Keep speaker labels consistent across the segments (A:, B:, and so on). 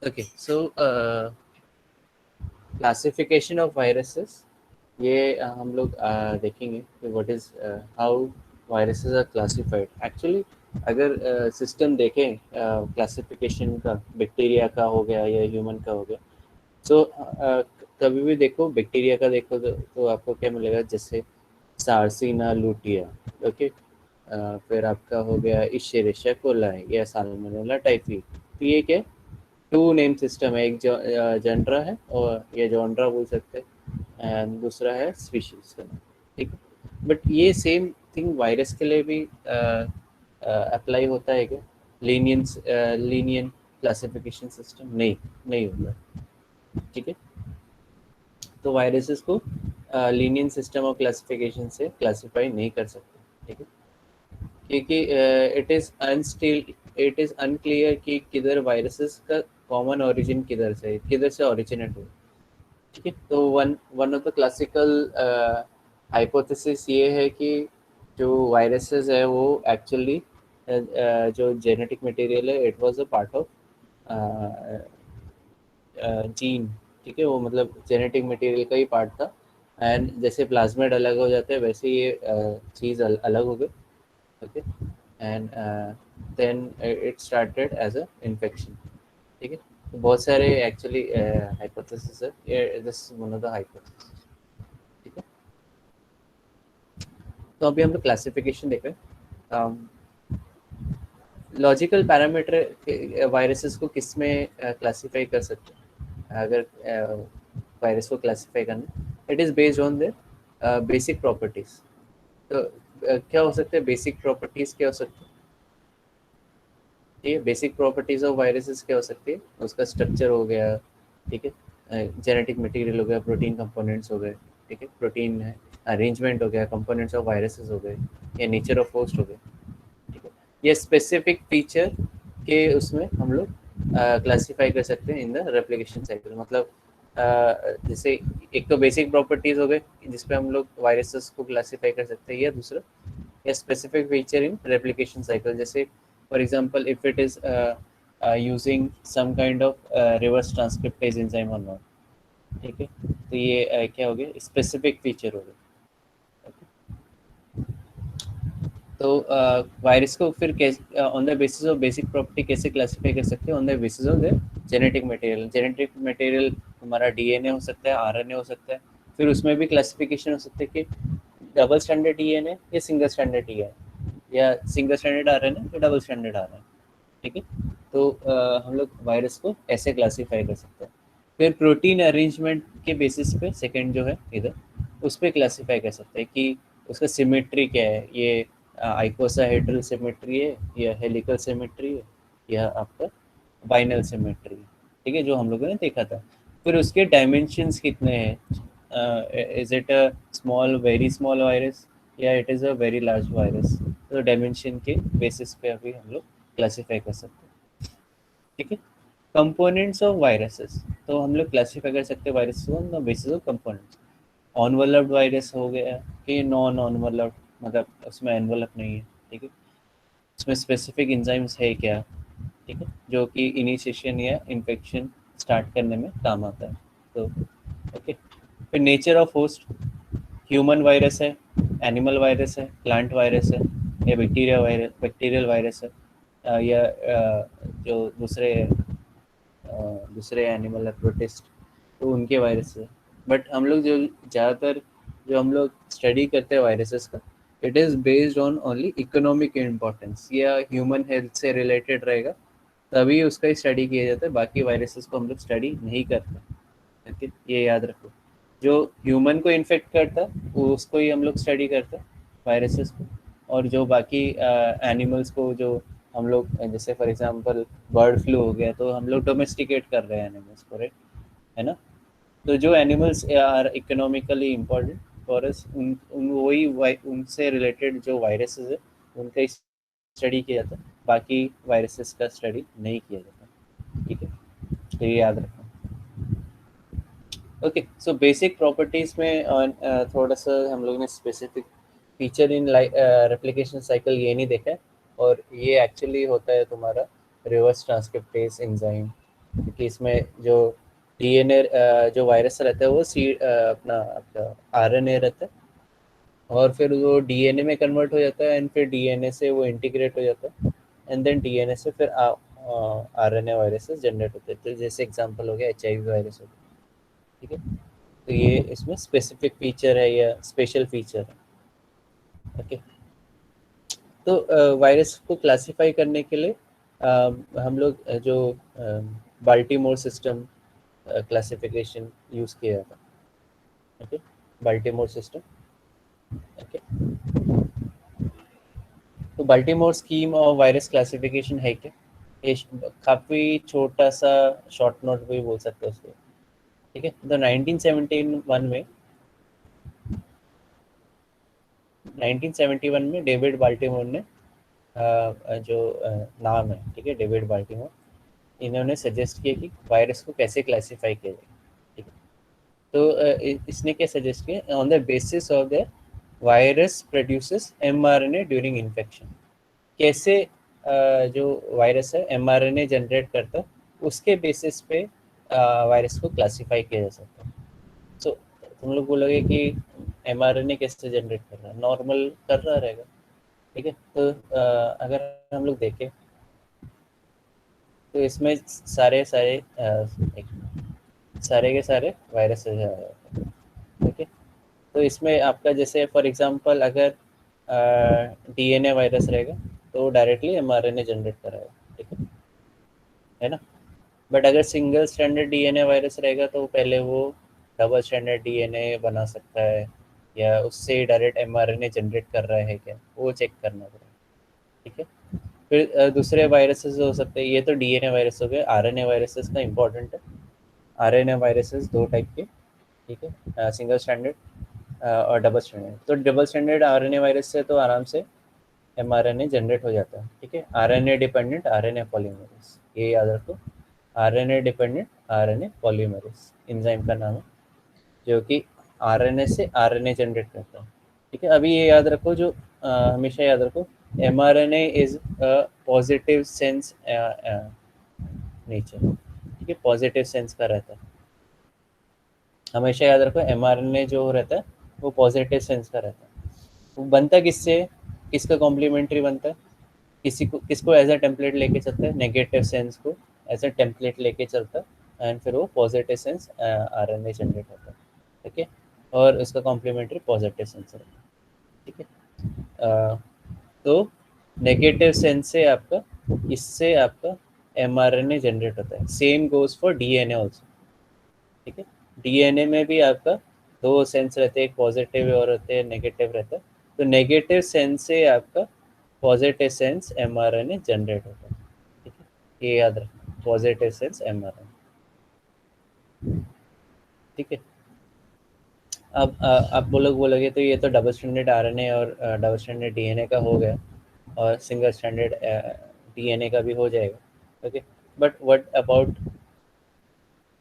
A: Okay so classification of viruses, ये हम लोग देखेंगे कि what is how viruses are classified actually. अगर सिस्टम देखें क्लासिफिकेशन का, बैक्टीरिया का हो गया या ह्यूमन का हो गया, तो कभी भी देखो बैक्टीरिया का देखो तो आपको क्या मिलेगा, जैसे सार्सिना लूटिया, ओके। फिर आपका हो गया इशेरिशिया कोलाई या साल्मोनेला टाइफी। तो ये क्या, टू नेम सिस्टम है, एक जो जनरा है और ये जॉनरा बोल सकते हैं, एंड दूसरा है स्पीशीज का नाम, ठीक है। बट ये सेम थिंग वायरस के लिए भी अप्लाई होता है क्या? लीनियंस लीनियन क्लासिफिकेशन सिस्टम नहीं, नहीं होता, ठीक है। तो वायरसेस को लीनियन सिस्टम ऑफ क्लासिफिकेशन से क्लासिफाई नहीं कर सकते, ठीक है, क्योंकि इट इज अनक्लियर कि किधर वायरसेस का कॉमन ओरिजिन किधर से ओरिजिनेट हुआ, ठीक है। तो one one of the classical hypothesis ये है कि जो वायरसेस है वो एक्चुअली जो जेनेटिक मटेरियल है, it was a part of gene, ठीक है। वो मतलब जेनेटिक मटेरियल का ही पार्ट था, एंड जैसे प्लाज्मिड अलग हो जाते हैं वैसे ये चीज़ अलग हो गई, okay. And then it started as a infection, ठीक है। तो बहुत सारे एक्चुअली हाइपोथेसिस है, ये this one of the hypothesis, ठीक है। तो अभी हम लोग क्लासिफिकेशन देख रहे हैं। लॉजिकल पैरामीटर वायरसेस को किस में क्लासीफाई कर सकते हैं? अगर वायरस को क्लासीफाई करना, it is based on their basic properties. तो क्या हो सकते हैं बेसिक प्रॉपर्टीज, क्या हो सकते हैं? ये बेसिक प्रॉपर्टीज ऑफ वायरसेस क्या हो सकती है? उसका स्ट्रक्चर हो गया, ठीक है, जेनेटिक मटेरियल हो गया, प्रोटीन कंपोनेंट्स हो गए, ठीक है, प्रोटीन है, अरेंजमेंट हो गया, कंपोनेंट्स ऑफ वायरसेस हो गए, या नेचर ऑफ होस्ट हो गए, ठीक है। ये स्पेसिफिक फीचर के उसमें हम लोग क्लासीफाई कर सकते हैं इन द रेप्लिकेशन साइकिल। मतलब जैसे एक तो बेसिक प्रॉपर्टीज हो गए जिसपे हम लोग वायरसेस को क्लासीफाई कर सकते हैं, या दूसरा या specific feature in replication cycle. जैसे for example if it is using some kind of reverse transcriptase enzyme और नॉट, ठीक है। तो ये क्या हो गया, स्पेसिफिक फीचर हो गया, okay? तो वायरस को फिर कैसे on the basis of basic property कैसे क्लासिफाई कर सकते हैं? On the basis of the genetic material. Genetic material हमारा डीएनए हो सकता है, आरएनए हो सकता है। फिर उसमें भी क्लासिफिकेशन हो सकता है कि डबल स्टैंडर्ड डीएनए या सिंगल स्टैंडर्ड डीएनए, या सिंगल स्टैंडर्ड आरएनए या डबल स्टैंडर्ड आरएनए, ठीक है। तो हम लोग वायरस को ऐसे क्लासीफाई कर सकते हैं। फिर प्रोटीन अरेंजमेंट के बेसिस पे सेकंड जो है इधर, उस पर क्लासीफाई कर सकते हैं कि उसका सिमेट्री क्या है, ये आइकोसाहेड्रल सिमेट्री है या हेलिकल सिमेट्री है या आपका बाइनल सिमेट्री है, ठीक है, जो हम लोगों ने देखा था। फिर उसके डायमेंशंस कितने हैं, is it a small very small virus या it is a very large virus. तो डायमेंशन के बेसिस पे अभी हम लोग क्लासीफाई कर सकते हैं, ठीक है। कंपोनेंट्स ऑफ वायरसेस, तो हम लोग क्लासीफाई कर सकते हैं वायरस को on the basis of components. Enveloped virus हो गया कि नॉन ऑनवेलप्ड, मतलब उसमें एनवेलप नहीं है, ठीक है। उसमें स्पेसिफिक एंजाइम्स है क्या, ठीक है, जो कि इनिशिएशन या इन्फेक्शन स्टार्ट करने में काम आता है। तो ओके। फिर nature of host, human virus है, एनिमल वायरस है, प्लांट वायरस है, या बैक्टीरियल वायरस है, या जो दूसरे एनिमल है प्रोटिस्ट, तो उनके वायरस है। बट हम लोग जो ज़्यादातर जो हम लोग स्टडी करते हैं वायरसेस का, it is based on only economic importance या ह्यूमन हेल्थ से रिलेटेड रहेगा, तभी उसका ही स्टडी किया जाता है। बाकी वायरसेस को हम लोग स्टडी नहीं करते, ओके, ये याद रखो। जो ह्यूमन को इन्फेक्ट करता है वो उसको ही हम लोग स्टडी करते हैं, वायरसेस को। और जो बाकी एनिमल्स को, जो हम लोग जैसे फॉर एग्जांपल बर्ड फ्लू हो गया, तो हम लोग डोमेस्टिकेट कर रहे हैं एनिमल्स को, राइट, है ना। तो जो animals are economically important for us, उन वही उनसे रिलेटेड जो वायरसेस है उनका ही स्टडी किया जाता है, बाकी वायरसेस का स्टडी नहीं किया जाता, ठीक है। तो ये याद रखना। ओके, सो बेसिक प्रॉपर्टीज में थोड़ा सा हम लोग ने specific feature in replication cycle ये नहीं देखा है, और ये एक्चुअली होता है तुम्हारा रिवर्स ट्रांसक्रिप्टेज एंजाइम, क्योंकि इसमें जो डीएनए जो वायरस रहता है वो अपना आपका आरएनए रहता है, और फिर वो डीएनए में कन्वर्ट हो जाता है, एंड फिर डीएनए से वो इंटीग्रेट हो जाता है, एंड देन डीएनए से फिर आरएनए वायरसेस जनरेट होते हैं। तो जैसे एग्जांपल हो गया एचआईवी वायरस हो गया, ठीक है। तो ये इसमें स्पेसिफिक फीचर है या स्पेशल फीचर है, ओके। तो वायरस को क्लासिफाई करने के लिए हम लोग जो बाल्टीमोर सिस्टम क्लासिफिकेशन यूज़ किया था, ओके। Baltimore system, okay. तो बाल्टीमोर स्कीम और वायरस क्लासिफिकेशन है क्या? ये काफ़ी छोटा सा शॉर्ट नोट भी बोल सकते हो उसको, ठीक है। तो 1971 में डेविड बाल्टीमोर ने जो नाम है, ठीक है, डेविड बाल्टीमोर, इन्होंने सजेस्ट किया कि वायरस को कैसे क्लासिफाई किया जाए, ठीक है। तो इसने क्या सजेस्ट किया, on the basis of the virus produces mRNA during infection, कैसे जो वायरस है एमआरएनए जनरेट करता है, उसके बेसिस पे वायरस को क्लासिफाई किया जा सकता है। सो तुम लोग बोलोगे कि एमआरएनए कैसे जनरेट कर रहा है, नॉर्मल कर रहा रहेगा, ठीक है। तो अगर हम लोग देखें तो इसमें सारे के सारे वायरसेस है, ठीक है। तो इसमें आपका जैसे फॉर एग्जांपल अगर डीएनए वायरस रहेगा तो वो डायरेक्टली एमआरएनए जनरेट कराएगा, ठीक है ना। बट अगर सिंगल स्टैंडर्ड डीएनए वायरस रहेगा तो पहले वो डबल स्टैंडर्ड डीएनए बना सकता है, या उससे डायरेक्ट एमआरएनए जनरेट कर रहा है क्या, वो चेक करना पड़ेगा, ठीक है। फिर दूसरे वायरसेस हो सकते हैं, ये तो डीएनए वायरस हो गए। आरएनए वायरसेस का इंपॉर्टेंट है। आरएनए वायरसेस दो टाइप के, ठीक है, सिंगल स्टैंडर्ड और डबल स्टैंडर्ड। तो डबल स्टैंडर्ड आरएनए वायरस से तो आराम से एमआरएनए जनरेट हो जाता है, ठीक है। आरएनए डिपेंडेंट आरएनए पॉलीमरेज, ये याद रखो। RNA dependent RNA polymerase enzyme का नाम है, जो कि आरएनए से आरएनए जनरेट करता है, ठीक है। अभी ये याद रखो, जो हमेशा याद रखो, mRNA is a positive sense nature, ठीक है, पॉजिटिव सेंस का रहता है। हमेशा याद रखो एमआरएनए जो रहता है वो पॉजिटिव सेंस का रहता है। वो बनता किससे, किसका कॉम्प्लीमेंट्री बनता है, किसी को किसको एज अ टेम्पलेट लेके चलता है, नेगेटिव सेंस को एज अ टेम्पलेट लेके चलता है, एंड फिर वो पॉजिटिव सेंस आरएनए जनरेट होता है, ठीक है। और इसका कॉम्प्लीमेंट्री पॉजिटिव सेंस रहता है, ठीक है। तो नेगेटिव सेंस से आपका, इससे आपका एमआरएनए जनरेट होता है। Same goes for DNA also, ठीक है। डीएनए में भी आपका दो सेंस रहते हैं, एक पॉजिटिव और होते हैं नेगेटिव रहता है। तो नेगेटिव सेंस से आपका पॉजिटिव सेंस एमआरएनए जनरेट होता है, ठीक है। ये याद रखना, पॉजिटिव सेंस एमआरएनए, ठीक है। अब आप बोलोगे तो ये तो डबल स्टैंडर्ड आरएनए और डबल स्टैंडर्ड डीएनए का हो गया, और सिंगल स्टैंडर्ड डीएनए का भी हो जाएगा, okay. But what about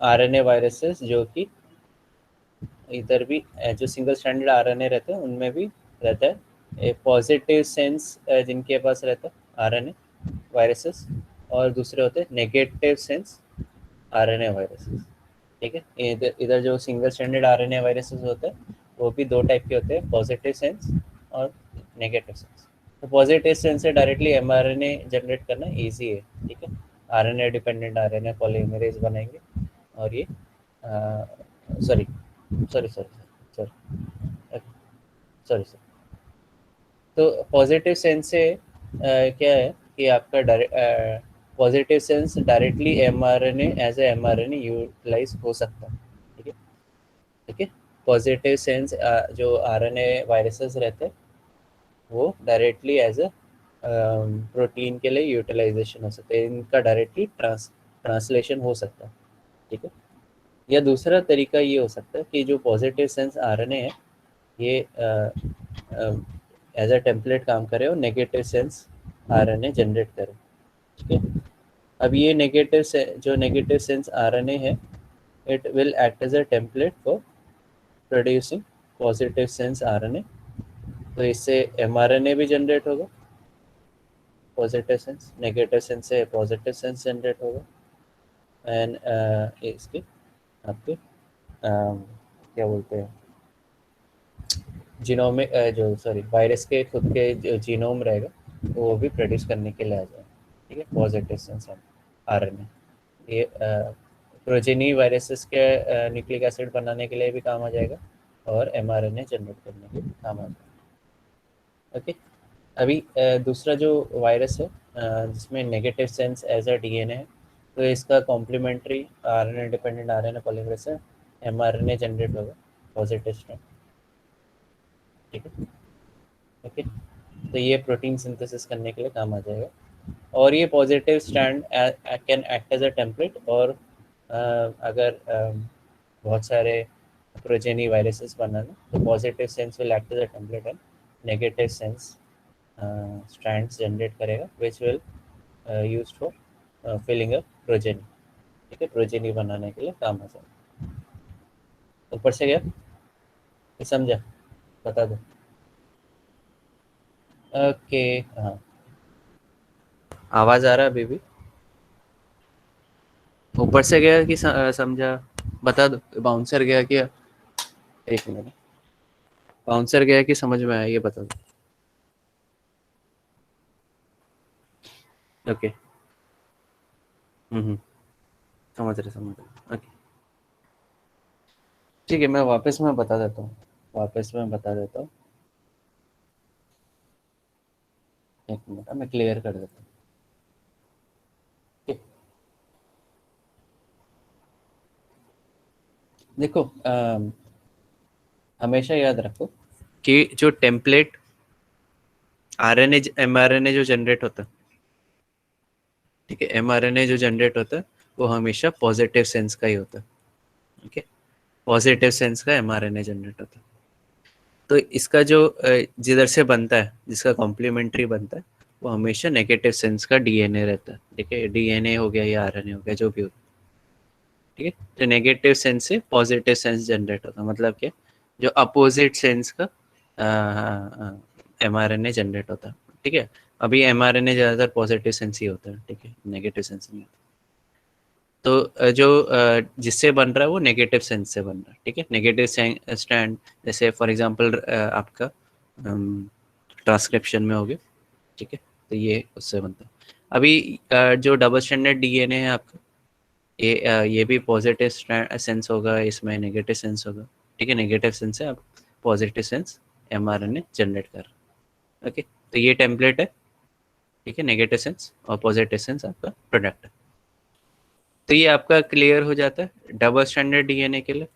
A: RNA viruses, जो कि इधर भी जो सिंगल स्टैंडर्ड आरएनए रहते हैं उनमें भी रहता है एक पॉजिटिव सेंस, जिनके पास रहता है आरएनए वायरसेस, और दूसरे होते हैं नेगेटिव सेंस आरएनए वायरसेस, ठीक है। इधर इधर जो सिंगल स्टैंडर्ड आरएनए वायरसेस होते हैं वो भी दो टाइप के होते हैं, पॉजिटिव सेंस और नेगेटिव सेंस। तो पॉजिटिव सेंस से डायरेक्टली एमआरएनए जनरेट करना इजी है, ठीक है। आरएनए डिपेंडेंट आरएनए पॉलीमरेज बनाएंगे, और ये sorry sorry sorry sorry sorry sir. तो पॉजिटिव सेंस से क्या है कि आपका positive sense directly mRNA as a mRNA utilize हो सकता है, ठीक है, ठीक है। पॉजिटिव सेंस जो आरएनए वायरसेस रहते हैं वो डायरेक्टली एज अ प्रोटीन के लिए यूटिलाइजेशन हो सकता है, इनका डायरेक्टली ट्रांसलेशन हो सकता है, ठीक है। या दूसरा तरीका ये हो सकता है कि जो पॉजिटिव सेंस आरएनए है ये एज अ टेम्पलेट काम करे और नेगेटिव सेंस आरएनए जनरेट करे, ठीक है। अब ये नेगेटिव से जो नेगेटिव सेंस आरएनए है, it will act as a template for producing positive sense RNA. तो इससे एमआरएनए भी जनरेट होगा, पॉजिटिव सेंस, नेगेटिव सेंस से पॉजिटिव सेंस जनरेट होगा, एंड इसके आपके क्या बोलते हैं जीनोमिक जो सॉरी वायरस के खुद के जो जीनोम रहेगा वो भी प्रोड्यूस करने के लिए आ जाए, ठीक है, पॉजिटिव सेंस आरएनए। ये प्रोजेनी वायरसेस के न्यूक्लिक एसिड बनाने के लिए भी काम आ जाएगा और एमआरएनए जनरेट करने के लिए काम आ जाएगा। ओके, अभी दूसरा जो वायरस है जिसमें negative sense as a DNA है, तो इसका complementary RNA dependent RNA polymerase से एमआरएनए जनरेट होगा पॉजिटिव स्ट्रैंड, ठीक है। ओके, तो ये प्रोटीन सिंथेसिस करने के लिए काम आ जाएगा और ये positive strand can act as a template. और अगर बहुत सारे प्रोजेनी वायरसेस बनाना तो positive sense will act as a template and negative sense strands generate करेगा which will use for filling a progeny, ठीक है, प्रोजेनी बनाने के लिए काम आ जाएगा। ऊपर से गया ये समझा, बता दो। ओके, हाँ, आवाज़ आ रहा है अभी भी? ऊपर से गया कि समझा, बता दो। बाउंसर गया कि एक मिनट, बाउंसर गया कि समझ में आया ये बता दो। ओके, समझ रहे, ओके, ठीक है, मैं बता देता हूँ, वापस मैं बता देता हूँ। एक मिनट, मैं क्लियर कर देता हूँ, ठीक। देखो हमेशा याद रखो कि जो टेम्पलेट आरएनए एमआरएनए जो जनरेट होता है, ठीक है, एमआरएनए जो जनरेट होता है वो हमेशा पॉजिटिव सेंस का ही होता है, ओके, पॉजिटिव सेंस का एमआरएनए जनरेट होता है। तो इसका जो जिधर से बनता है, जिसका कॉम्प्लीमेंट्री बनता है, वो हमेशा नेगेटिव सेंस का डीएनए रहता है, ठीक है, डीएनए हो गया या आरएनए हो गया जो भी हो, ठीक है। तो नेगेटिव सेंस से पॉजिटिव सेंस जनरेट होता है, मतलब क्या, जो अपोजिट सेंस का एमआरएनए जनरेट होता है, ठीक है। अभी एमआरएनए ज़्यादातर पॉजिटिव सेंस ही होता है, ठीक है, नेगेटिव सेंस नहीं होता। तो जो जिससे बन रहा है वो नेगेटिव सेंस से बन रहा है, ठीक है, नेगेटिव स्टैंड, जैसे फॉर एग्जांपल आपका ट्रांसक्रिप्शन में हो गया, ठीक है, तो ये उससे बनता है। अभी जो डबल स्टैंडर्ड डीएनए है आपका, ये भी पॉजिटिव सेंस होगा, इसमें नेगेटिव सेंस होगा, ठीक है, नेगेटिव सेंस से आप पॉजिटिव सेंस एमआरएनए जनरेट कर रहे हैं, ओके। तो ये टेम्पलेट है, ठीक है, नेगेटिव सेंस और पॉजिटिव सेंस आपका प्रोडक्ट है। तो ये आपका क्लियर हो जाता है डबल स्टैंडर्ड डीएनए के लिए,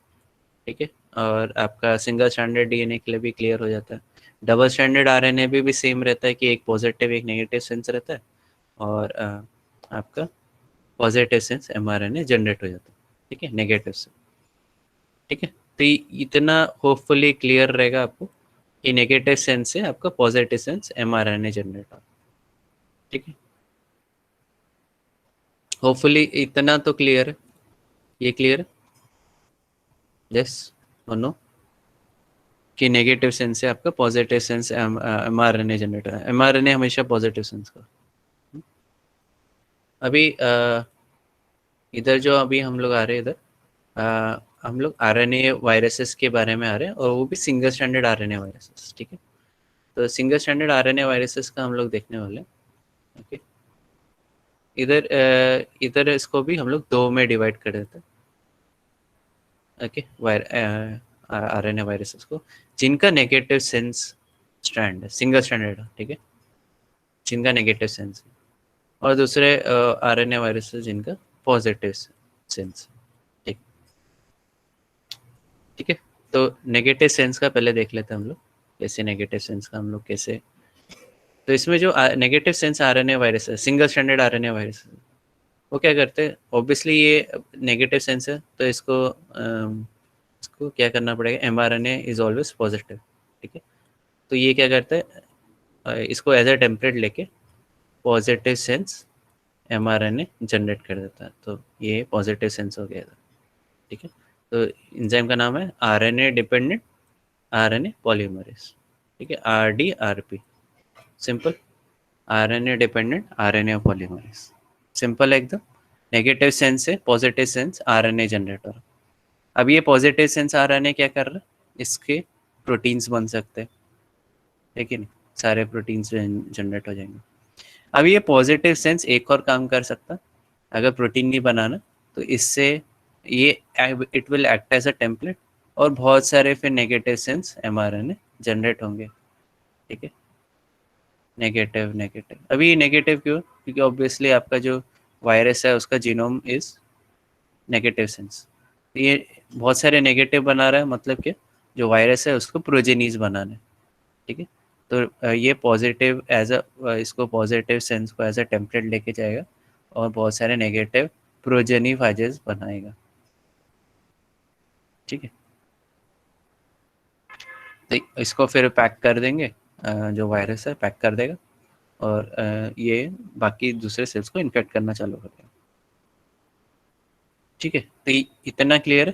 A: ठीक है, और आपका सिंगल स्टैंडर्ड डीएनए के लिए भी क्लियर हो जाता है। डबल स्टैंडर्ड आरएनए भी सेम रहता है कि एक पॉजिटिव एक नेगेटिव सेंस रहता है और आपका पॉजिटिव सेंस एमआरएनए जनरेट हो जाता है, ठीक है, नेगेटिव से, ठीक है। तो इतना होपफुली क्लियर रहेगा आपको कि नेगेटिव सेंस से आपका पॉजिटिव सेंस एमआरएनए जनरेट होगा, ठीक है। होपफुली इतना तो क्लियर है, ये क्लियर है, यस और नो, कि नेगेटिव सेंस से आपका पॉजिटिव सेंस एमआरएनए जनरेट है, एमआरएनए हमेशा पॉजिटिव सेंस का। अभी इधर जो अभी हम लोग आ रहे हैं इधर हम लोग आरएनए वायरसेस के बारे में आ रहे हैं और वो भी सिंगल स्टैंडर्ड आरएनए वायरसेस, ठीक है। तो सिंगल स्टैंडर्ड आरएनए वायरसेस का हम लोग देखने वाले हैं, ओके। इधर इसको भी हम लोग दो में डिवाइड कर देते हैं, ओके, आरएनए वायरसेस को जिनका नेगेटिव सेंस स्ट्रैंड है, सिंगल स्टैंडर्ड, ठीक है, जिनका नेगेटिव सेंस है, और दूसरे आरएनए वायरसेस जिनका पॉजिटिव सेंस, ठीक, ठीक है। तो नेगेटिव सेंस का पहले देख लेते हैं हम लोग, कैसे नेगेटिव सेंस का हम लोग कैसे। तो इसमें जो नेगेटिव सेंस आरएनए वायरस है, सिंगल स्टैंडर्ड आरएनए वायरस, वो क्या करते हैं, ऑब्वियसली ये नेगेटिव सेंस है तो इसको क्या करना पड़ेगा, एमआरएनए इज ऑलवेज पॉजिटिव, ठीक है। तो ये क्या करता है, इसको एज अ टेम्पलेट लेके पॉजिटिव सेंस एमआरएनए जनरेट कर देता है, तो ये पॉजिटिव सेंस हो गया था, ठीक है। तो इंजाइम का नाम है आरएनए डिपेंडेंट आरएनए पॉलीमरेज, ठीक है, RDRP, simple, RNA dependent RNA polymerase, simple है एकदम। नेगेटिव सेंस से पॉजिटिव सेंस आरएनए जनरेट हो रहा है। अब ये पॉजिटिव सेंस आरएनए क्या कर रहा है, इसके प्रोटीन्स बन सकते हैं, ठीक है नहीं, सारे प्रोटीन्स जनरेट हो जाएंगे। अब ये पॉजिटिव सेंस एक और काम कर सकता है, अगर प्रोटीन नहीं बनाना तो इससे ये it will act as a template और बहुत सारे फिर नेगेटिव सेंस एमआरएनए जनरेट होंगे, ठीक है। नेगेटिव नेगेटिव, अभी नेगेटिव क्यों, क्योंकि ऑब्वियसली आपका जो वायरस है उसका जीनोम इज नेगेटिव सेंस, ये बहुत सारे नेगेटिव बना रहा है, मतलब कि जो वायरस है उसको प्रोजेनीज बनाना है, ठीक है। तो ये पॉजिटिव एज अ इसको पॉजिटिव सेंस को एज अ टेम्पलेट लेके जाएगा और बहुत सारे नेगेटिव प्रोजेनी फाइजेस बनाएगा, ठीक है। तो इसको फिर पैक कर देंगे, जो वायरस है पैक कर देगा और ये बाकी दूसरे सेल्स को इन्फेक्ट करना चालू कर देगा, ठीक है। तो इतना क्लियर है,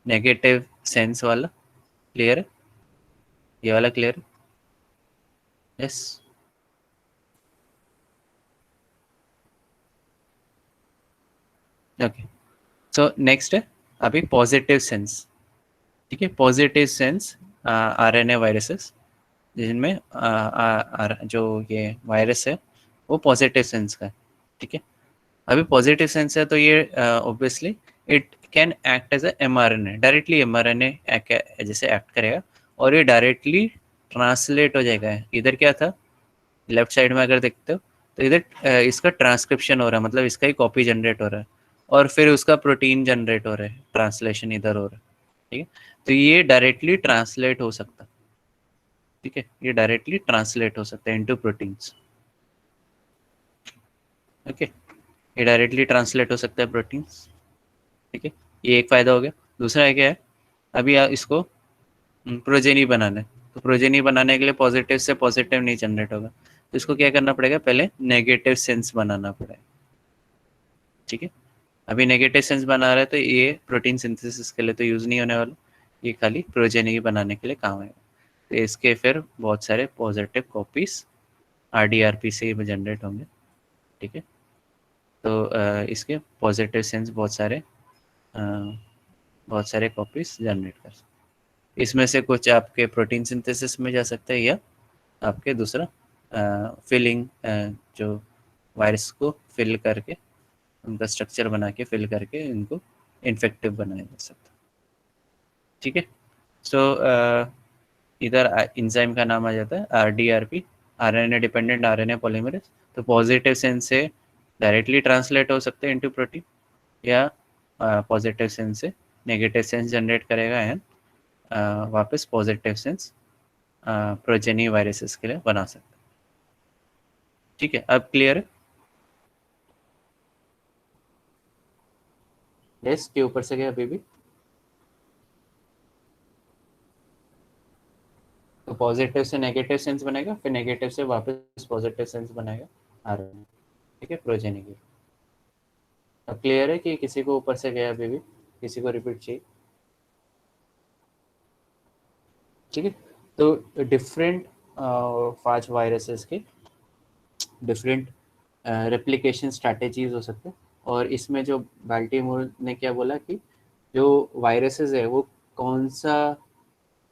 A: नेगेटिव सेंस वाला क्लियर है, ये वाला क्लियर है, यस। ओके, सो नेक्स्ट है अभी पॉजिटिव सेंस, ठीक है। पॉजिटिव सेंस आरएनए वायरसेस जिनमें जो ये वायरस है वो पॉजिटिव सेंस का है, ठीक है। अभी पॉजिटिव सेंस है तो ये obviously it can act as a mRNA, directly mRNA जैसे एक्ट करेगा और ये डायरेक्टली ट्रांसलेट हो जाएगा। इधर क्या था, लेफ्ट साइड में अगर देखते हो तो इधर इसका ट्रांसक्रिप्शन हो रहा है, मतलब इसका ही कॉपी जनरेट हो रहा है और फिर उसका प्रोटीन जनरेट हो रहा है, ट्रांसलेशन इधर हो रहा है, ठीक है। तो ये डायरेक्टली ट्रांसलेट हो सकता है, ठीक है, ये डायरेक्टली ट्रांसलेट हो सकता है इनटू प्रोटीन्स, ओके। ये डायरेक्टली ट्रांसलेट हो सकता है प्रोटीन्स, ठीक है। ये एक फायदा हो गया। दूसरा है क्या है, अभी इसको प्रोजेनी बनाना है, तो प्रोजेनी बनाने के लिए पॉजिटिव से पॉजिटिव नहीं जनरेट होगा, तो इसको क्या करना पड़ेगा, पहले नेगेटिव सेंस बनाना पड़ेगा, ठीक है। अभी नेगेटिव सेंस बना रहा है तो ये प्रोटीन सिंथेसिस के लिए तो यूज़ नहीं होने वाला, ये खाली प्रोजेनी बनाने के लिए काम आएगा। तो इसके फिर बहुत सारे पॉजिटिव कॉपीज आरडीआरपी से जनरेट होंगे, ठीक है। तो इसके पॉजिटिव सेंस बहुत सारे कॉपीज जनरेट कर सकते, इसमें से कुछ आपके प्रोटीन सिंथेसिस में जा सकते हैं या आपके दूसरा फिलिंग, जो वायरस को फिल करके उनका स्ट्रक्चर बना के फिल करके इनको इन्फेक्टिव बनाया जा सकता है, ठीक है। सो इधर इंजाइम का नाम आ जाता है आरडीआरपी, आरएनए डिपेंडेंट आरएनए पॉलीमरेज। तो पॉजिटिव सेंस से डायरेक्टली ट्रांसलेट हो सकते हैं इनटू प्रोटीन या पॉजिटिव सेंस से नेगेटिव सेंस जनरेट करेगा एंड वापस पॉजिटिव सेंस प्रोजेनी वायरसेस के लिए बना सकते हैं, ठीक है। अब क्लियर है, यस के ऊपर से गया अभी भी। तो पॉजिटिव से नेगेटिव सेंस बनेगा, फिर नेगेटिव से वापस पॉजिटिव सेंस बनेगा आरएनए, ठीक है, प्रोजेनी के। अब क्लियर है कि किसी को ऊपर से गया अभी भी, किसी को रिपीट चाहिए, ठीक है। तो डिफरेंट फाज वायरसेस के डिफरेंट रेप्लिकेशन स्ट्रैटेजीज हो सकते हैं, और इसमें जो बाल्टीमोर ने क्या बोला कि जो वायरसेस है वो कौन सा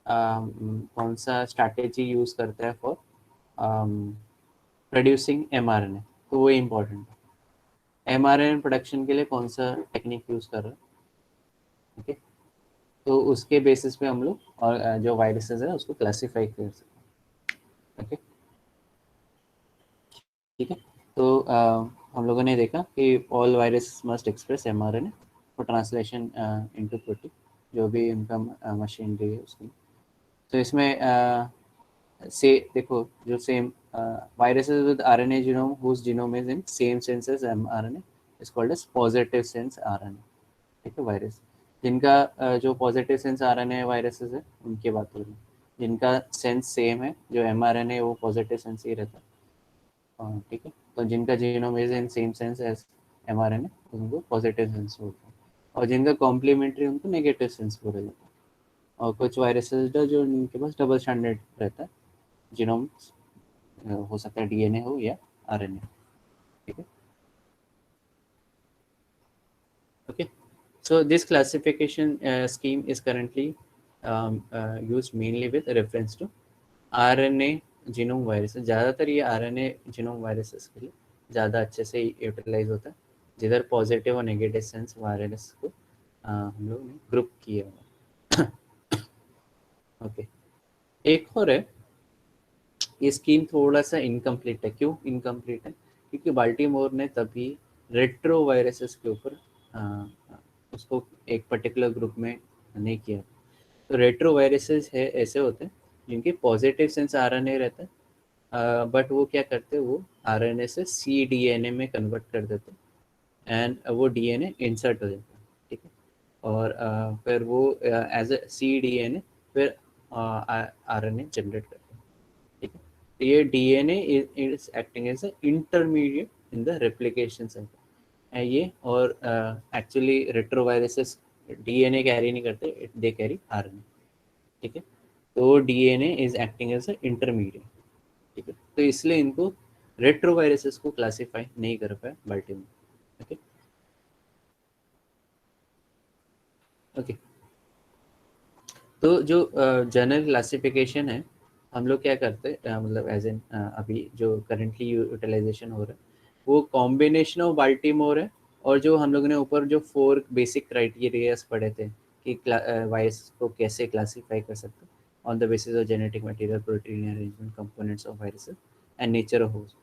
A: कौन सा स्ट्रैटेजी यूज करता है फॉर प्रोड्यूसिंग एमआरएनए, तो वो इम्पोर्टेंट है। एमआरएनए प्रोडक्शन के लिए कौन सा टेक्निक यूज कर रहे हैं, ठीक है। तो उसके बेसिस पे हम लोग और जो वायरसेस है उसको क्लासीफाई कर सकते हैं, ओके, ठीक है। तो हम लोगों ने देखा कि all virus must express mRNA for translation into protein, जो भी उनका मशीनरी है उसकी। तो इसमें से देखो जो same viruses with RNA genome whose genome is in same sense as mRNA is called as positive sense RNA, ठीक है। वायरस जिनका जो पॉजिटिव सेंस आरएनए वायरसेस है उनकी बात हो रही है, जिनका सेंस सेम है जो एमआरएनए वो पॉजिटिव सेंस ही रहता है, ठीक है। तो जिनका genome is in same sense as mRNA उनको पॉजिटिव सेंस बोलते हैं, और जिनका कॉम्प्लीमेंट्री उनको नेगेटिव सेंस बोला जाता है। और कुछ वायरसेस जो उनके पास डबल स्टैंडर्ड रहता है, जीनोम हो सकता है डीएनए हो या आरएनए, ठीक है। So this classification scheme is currently used mainly with reference to RNA genome virus. ज़्यादातर ये RNA जीनोम वायरसेस के लिए ज़्यादा अच्छे से यूटिलाइज होता है, जिधर पॉजिटिव और नेगेटिव सेंस वायरस को हम लोग ने ग्रुप किया हुआ। ओके, एक और है, ये स्कीम थोड़ा सा इनकम्प्लीट है। क्यों इनकम्प्लीट है? क्योंकि बाल्टीमोर ने तभी रेट्रो वायरसेस के ऊपर उसको एक पर्टिकुलर ग्रुप में नहीं किया। तो रेट्रो वायरसेस है ऐसे होते हैं जिनके पॉजिटिव सेंस आरएनए रहता है, बट वो क्या करते हैं, वो आरएनए से सी डीएनए में कन्वर्ट कर देते हैं एंड वो डीएनए इंसर्ट हो जाता है, ठीक है। और फिर वो एज अ सी डीएनए फिर आरएनए जनरेट करते हैं, ठीक है। तो ये DNA is acting as a intermediate in the replication cycle है ये। और एक्चुअली रेट्रोवायरसेस डीएनए कैरी नहीं करते, दे कैरी आरएनए, ठीक है। तो DNA is acting as a intermediate, ठीक है। तो इसलिए इनको रेट्रोवायरसेस को क्लासिफाई नहीं कर पाए बाल्टीमोर। ओके ओके, तो जो जनरल क्लासिफिकेशन है, हम लोग क्या करते हैं, मतलब एज एन अभी जो करंटली यूटिलाइजेशन हो रहा है वो कॉम्बिनेशन ऑफ बाल्टीमोर है, और जो हम लोग ने ऊपर जो 4 बेसिक क्राइटेरियाज पढ़े थे कि वायरस को कैसे क्लासीफाई कर सकते हैं on the basis of genetic material, protein arrangement, components of viruses and nature of host.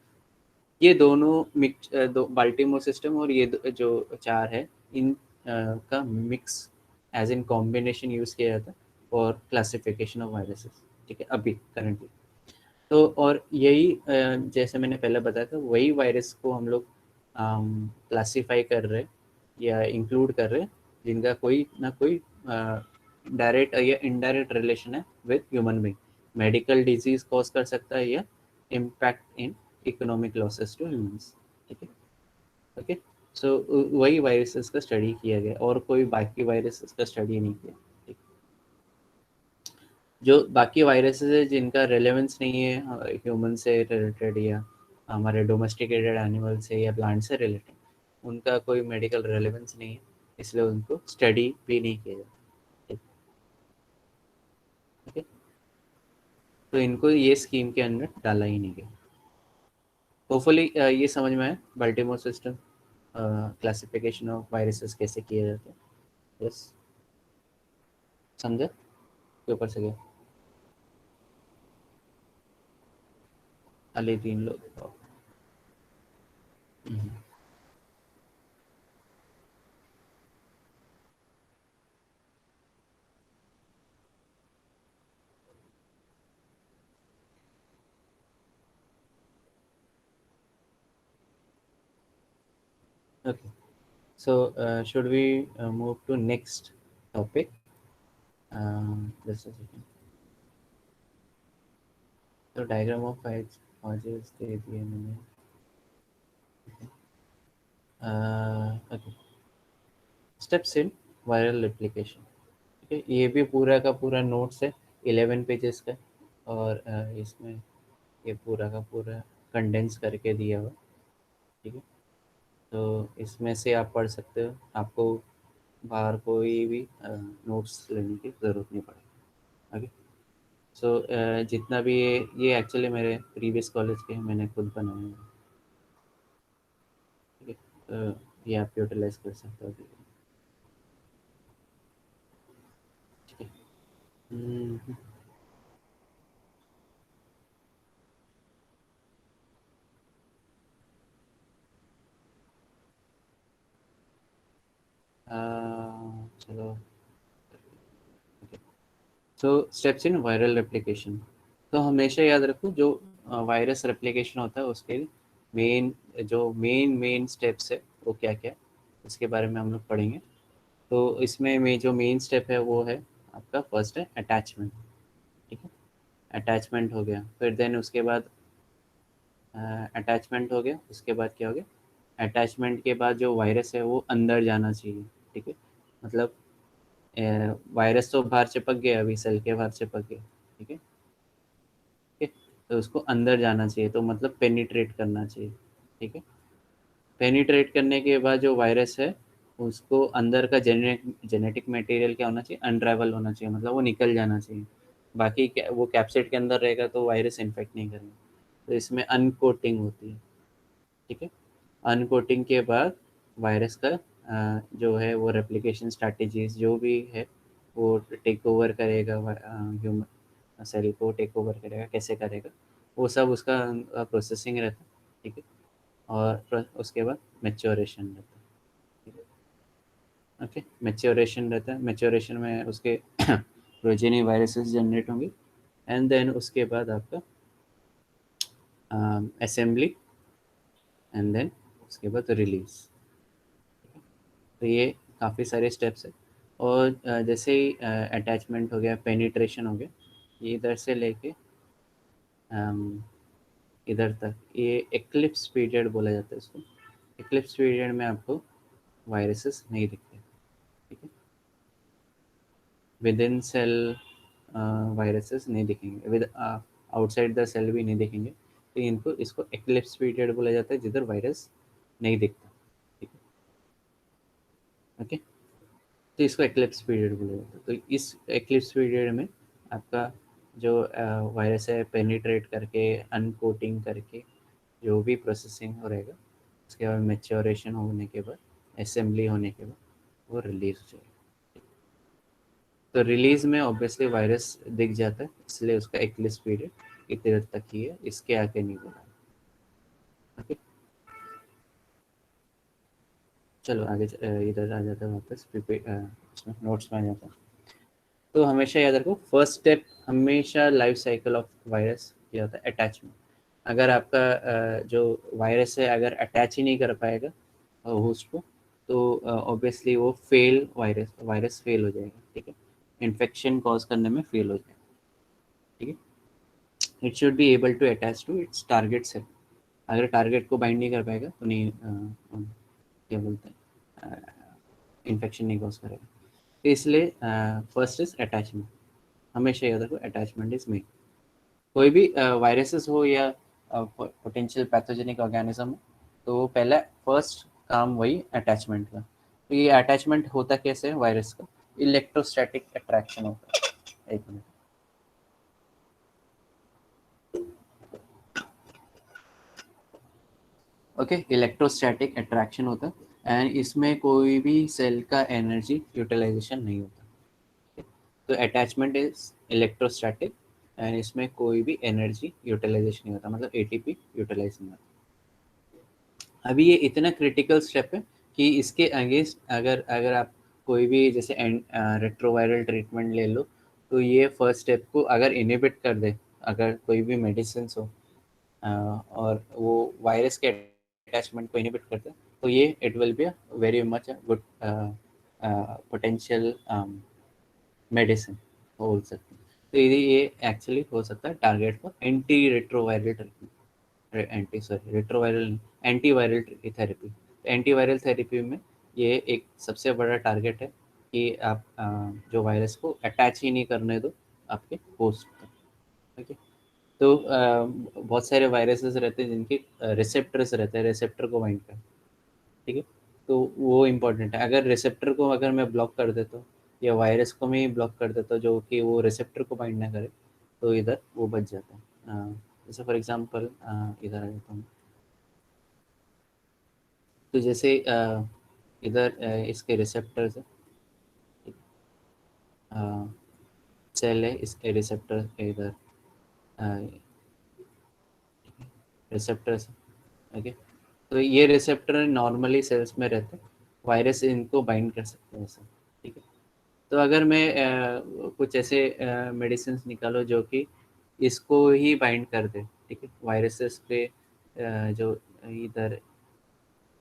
A: ये दोनों मिक्स, दो बाल्टीमोर सिस्टम और ये जो 4 है, इन का mix as in combination use किया जाता है फॉर क्लासिफिकेशन ऑफ वायरसेस, ठीक है, अभी करंटली। तो और यही जैसे मैंने पहले बताया था, वही वायरस को हम लोग क्लासीफाई कर रहे हैं या इंक्लूड कर रहे हैं जिनका कोई ना कोई डायरेक्ट या इनडायरेक्ट रिलेशन है with human being. Medical disease cause कर सकता है या impact in economic losses to humans, ठीक है। ओके, सो वही वायरसेस का स्टडी किया गया और कोई बाकी वायरसेस का स्टडी नहीं किया, ठीक। जो बाकी वायरसेस है जिनका रेलेवेंस नहीं है ह्यूमन से रिलेटेड या हमारे डोमेस्टिकेटेड एनिमल से या प्लांट से रिलेटेड, उनका कोई मेडिकल रेलेवेंस नहीं है, इसलिए उनको स्टडी भी नहीं किया जाता, ठीक। ओके, तो इनको ये स्कीम के अंदर डाला ही नहीं गया। होपफुली ये समझ में आए Baltimore system classification of viruses कैसे किया जाता है। यस, समझे के ऊपर से गया खाली 3 लोग। Okay, so should we move to next topic? Just a second. So diagram of causes दे दिए मैंने। Okay, steps in viral replication, ठीक है। ये भी पूरा का पूरा नोट्स है, 11 पेजेस का, और इसमें ये पूरा का पूरा कंडेंस करके दिया हुआ, ठीक है। तो इसमें से आप पढ़ सकते हो, आपको बाहर कोई भी नोट्स लेने की ज़रूरत नहीं पड़ेगी। ओके, सो जितना भी ये एक्चुअली मेरे प्रीवियस कॉलेज के हैं, मैंने खुद बनाए हैं, ठीक है। ये आप यूटिलाइज कर सकते हो अभी, ठीक है। हम्म, चलो, सो स्टेप्स इन वायरल रेप्लिकेशन। तो हमेशा याद रखो, जो वायरस रेप्लिकेशन होता है उसके मेन जो मेन स्टेप्स है वो क्या क्या है, उसके बारे में हम लोग पढ़ेंगे। तो इसमें जो मेन स्टेप है वो है आपका फर्स्ट है अटैचमेंट, ठीक है। अटैचमेंट हो गया, फिर देन उसके बाद अटैचमेंट हो गया, उसके बाद क्या हो गया, अटैचमेंट के बाद जो वायरस है वो अंदर जाना चाहिए, ठीक है। मतलब वायरस तो बाहर चिपक गया, अभी सेल के बाहर चिपक गया, ठीक है, ठीक है। तो उसको अंदर जाना चाहिए, तो मतलब पेनिट्रेट करना चाहिए, ठीक है। पेनिट्रेट करने के बाद जो वायरस है उसको अंदर का जेनेटिक मटेरियल क्या होना चाहिए, अनराइवल होना चाहिए, मतलब वो निकल जाना चाहिए। बाकी वो कैप्सिड के अंदर रहेगा तो वायरस इन्फेक्ट नहीं करेगा। तो इसमें अनकोटिंग होती है, ठीक है। अनकोटिंग के बाद वायरस का जो है वो रेप्लिकेशन स्ट्रैटेजीज जो भी है वो टेक ओवर करेगा, ह्यूमन सेल को टेक ओवर करेगा, कैसे करेगा वो सब उसका प्रोसेसिंग रहता है, ठीक है। और उसके बाद मैच्योरेशन रहता है, ठीक है। ओके, मैच्योरेशन रहता है, मैच्योरेशन में उसके प्रोजेनी वायरसेस जनरेट होंगे, एंड देन उसके बाद आपका असेंबली, एंड देन उसके बाद रिलीज। तो ये काफ़ी सारे स्टेप्स है। और जैसे ही अटैचमेंट हो गया, पेनिट्रेशन हो गया, ये इधर से लेके इधर तक, ये एक्लिप्स पीरियड बोला जाता है इसको। एक्लिप्स पीरियड में आपको वायरसेस नहीं दिखते, ठीक है। विद इन सेल वायरसेस नहीं दिखेंगे, विद आउटसाइड द सेल भी नहीं दिखेंगे। तो इनको इसको एक्लिप्स पीरियड बोला जाता है, जिधर वायरस नहीं दिखता, ठीक है। ओके, तो इसको एक्लिप्स पीरियड बोला जाता है। तो इस एक्लिप्स पीरियड में आपका जो वायरस है पेनिट्रेट करके, अनकोटिंग करके, जो भी प्रोसेसिंग हो रहेगा, उसके बाद मैच्योरेशन होने के बाद, असेंबली होने के बाद वो रिलीज हो जाएगा। तो रिलीज में ऑब्वियसली वायरस दिख जाता है, इसलिए उसका एक्लिप्स पीरियड इतने तक ही है, इसके आगे नहीं बोला। ओके, चलो आगे इधर आ जाता है वापस, उसमें नोट्स में आ जाता है। तो हमेशा याद रखो, फर्स्ट स्टेप हमेशा लाइफ साइकिल ऑफ वायरस क्या होता है, अटैचमेंट। अगर आपका जो वायरस है अगर अटैच ही नहीं कर पाएगा होस्ट को, तो ऑब्वियसली वो फेल वायरस वायरस फेल हो जाएगा, ठीक है। इन्फेक्शन कॉज करने में फेल हो जाएगा, ठीक है। It should be able to attach to its target cell. अगर टारगेट को बाइंड नहीं कर पाएगा तो नहीं क्या बोलते हैं, इन्फेक्शन नहीं कॉज करेगा। तो इसलिए फर्स्ट इज अटैचमेंट। हमेशा याद रखो, अटैचमेंट इज मेन। कोई भी वायरसेस हो या पोटेंशियल पैथोजेनिक ऑर्गेनिज्म हो, तो पहला फर्स्ट काम वही अटैचमेंट का। तो ये अटैचमेंट होता कैसे है वायरस का, इलेक्ट्रोस्टैटिक अट्रैक्शन होता है। एक मिनट। ओके, इलेक्ट्रोस्टैटिक अट्रैक्शन होता है, एंड इसमें कोई भी सेल का एनर्जी यूटिलाइजेशन नहीं होता। तो अटैचमेंट इज इलेक्ट्रोस्टैटिक, एंड इसमें कोई भी एनर्जी यूटिलाइजेशन नहीं होता, मतलब एटीपी यूटिलाइज नहीं होता। अभी ये इतना क्रिटिकल स्टेप है कि इसके अगेंस्ट अगर अगर आप कोई भी जैसे रेट्रोवायरल ट्रीटमेंट ले लो, तो ये फर्स्ट स्टेप को अगर इनिबिट कर दे, अगर कोई भी मेडिसिन हो और वो वायरस के अटैचमेंट को इनिबिट करते हैं, तो ये it will be very much good potential medicine बोल सकते हैं। तो ये एक्चुअली हो सकता है target for anti retroviral treatment, retroviral antiviral therapy. Antiviral therapy में ये एक सबसे बड़ा टारगेट है कि आप जो वायरस को अटैच ही नहीं करने दो आपके होस्ट पर, ठीक है। तो बहुत सारे वायरसेस रहते हैं जिनके रिसेप्टर्स रहते हैं, रिसेप्टर को बाइंड कर, ठीक है। तो वो इम्पोर्टेंट है। अगर रिसेप्टर को अगर मैं ब्लॉक कर देता हूँ या वायरस को मैं ही ब्लॉक कर देता हूँ जो कि वो रिसेप्टर को बाइंड ना करे, तो इधर वो बच जाता है। जैसे फॉर एग्जांपल इधर आ जाता हूँ। तो जैसे इधर इसके रिसेप्टर्स है, सेल है, इसके रिसेप्टर के इधर रिसेप्टर्स, ओके। तो ये रिसेप्टर नॉर्मली सेल्स में रहते हैं, वायरस इनको बाइंड कर सकते हैं ऐसे, ठीक है। तो अगर मैं कुछ ऐसे मेडिसिन निकालो जो कि इसको ही बाइंड कर दे, ठीक है, वायरसेस पे जो इधर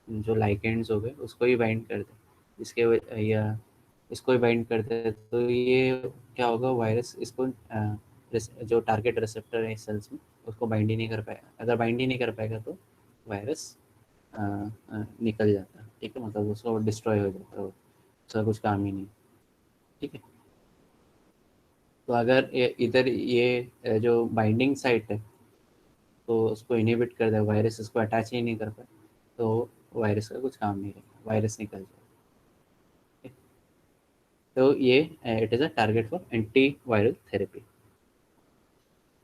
A: जो लाइकेंड्स हो गए उसको ही बाइंड कर दे, इसके या इसको ही बाइंड कर दे, तो ये क्या होगा, वायरस इसको जो टारगेट रिसेप्टर है सेल्स में उसको बाइंड ही नहीं कर पाएगा। अगर बाइंड ही नहीं कर पाएगा तो वायरस निकल जाता है, ठीक है, मतलब उसको डिस्ट्रॉय हो जाता है, उसका कुछ काम ही नहीं, ठीक है। तो अगर इधर ये जो बाइंडिंग साइट है तो उसको इनहिबिट कर दे, वायरस इसको अटैच ही नहीं कर पाए, तो वायरस का कुछ काम नहीं रहेगा, वायरस निकल जाएगा। तो ये it is a target for anti viral therapy.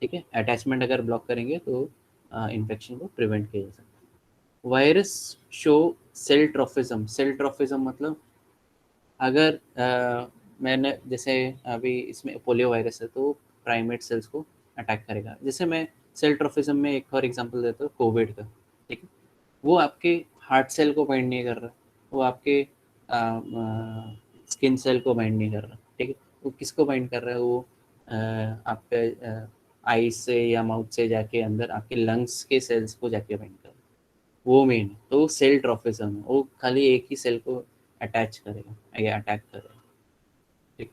A: ठीक है, अटैचमेंट अगर ब्लॉक करेंगे तो इन्फेक्शन को प्रिवेंट किया जा सकता है। Virus show cell tropism. Cell tropism मतलब अगर मैंने जैसे अभी इसमें पोलियो वायरस है तो प्राइमेट सेल्स को अटैक करेगा। जैसे मैं सेल ट्रॉफिज्म में एक और एग्जांपल देता हूँ कोविड का। ठीक है, वो आपके हार्ट सेल को बाइंड नहीं कर रहा, वो आपके स्किन सेल को बाइंड नहीं कर रहा। ठीक है, वो किसको बाइंड कर रहा है, वो आपके आई से या माउथ से जाके अंदर आपके लंग्स के सेल्स को जाके बाइंड कर रहा है। वो मेन है, तो सेल ट्रॉफिज्म है, वो खाली एक ही सेल को अटैच करेगा या अटैक करेगा। ठीक,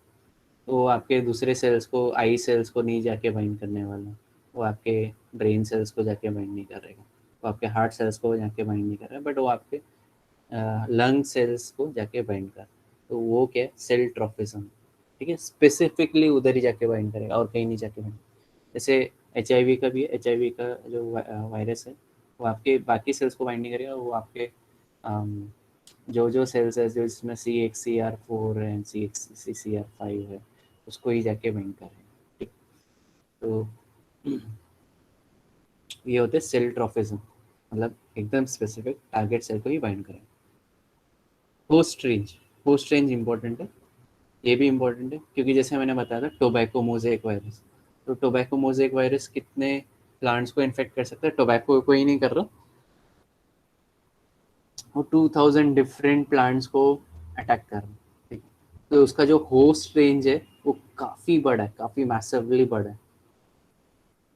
A: तो वो आपके दूसरे सेल्स को, आई सेल्स को नहीं जाके बाइंड करने वाला, वो आपके ब्रेन सेल्स को जाके बाइंड नहीं करेगा, वो आपके हार्ट सेल्स को जाके बाइंड नहीं कर रहा है, बट वो आपके लंग सेल्स को जाके बाइंड कर, तो वो क्या है, सेल ट्रॉफिज्म। ठीक है, स्पेसिफिकली उधर ही जाके बाइंड करेगा और कहीं नहीं जाके बाइंड। जैसे HIV का भी है, HIV का जो वायरस है वो आपके बाकी सेल्स को बाइंड नहीं करेगा, वो आपके जो सेल्स है जो इसमें CXCR4 है, CXCCR5 है, उसको ही जाके बाइंड करेगा। ठीक, तो ये होते हैं सेल ट्रॉफिज्म, मतलब एकदम स्पेसिफिक टारगेट सेल को ही बाइंड करेगा। Host range, host range important है, ये भी इम्पोर्टेंट है क्योंकि जैसे मैंने बताया था टोबैको मोज़ेक वायरस, तो टोबैको मोज़ेक वायरस कितने प्लांट्स को इन्फेक्ट कर सकता है, टोबैको को ही नहीं कर रहा, वो 2000 डिफरेंट प्लांट्स को अटैक कर रहा है। ठीक है, तो उसका जो होस्ट रेंज है वो काफ़ी बड़ा है, काफ़ी मैसिवली बड़ा है।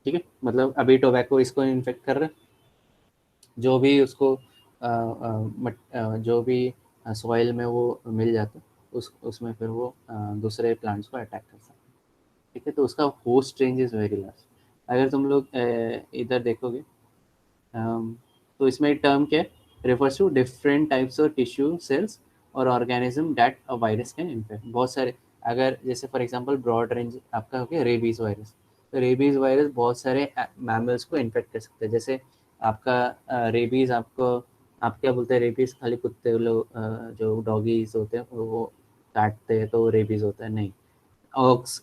A: ठीक है, मतलब अभी टोबैको इसको इन्फेक्ट कर रहा है, जो भी उसको जो भी सॉइल में वो मिल जाता है उसमें फिर वो दूसरे प्लांट्स को अटैक कर सकता है। ठीक है, तो उसका host range is very large. अगर तुम लोग इधर देखोगे, तो इसमें टर्म क्या है, refers to different types of tissue cells और organism that a virus can infect. बहुत सारे, अगर जैसे फॉर एग्जांपल ब्रॉड रेंज आपका हो गया रेबीज वायरस, तो रेबीज वायरस बहुत सारे मैमल्स को इन्फेक्ट कर सकते हैं। जैसे आपका रेबीज आपको, आप क्या बोलते हैं, रेबीज खाली कुत्ते लोग जो डॉगीज होते हैं वो काटते हैं तो रेबीज होता है, नहीं। ऑक्स,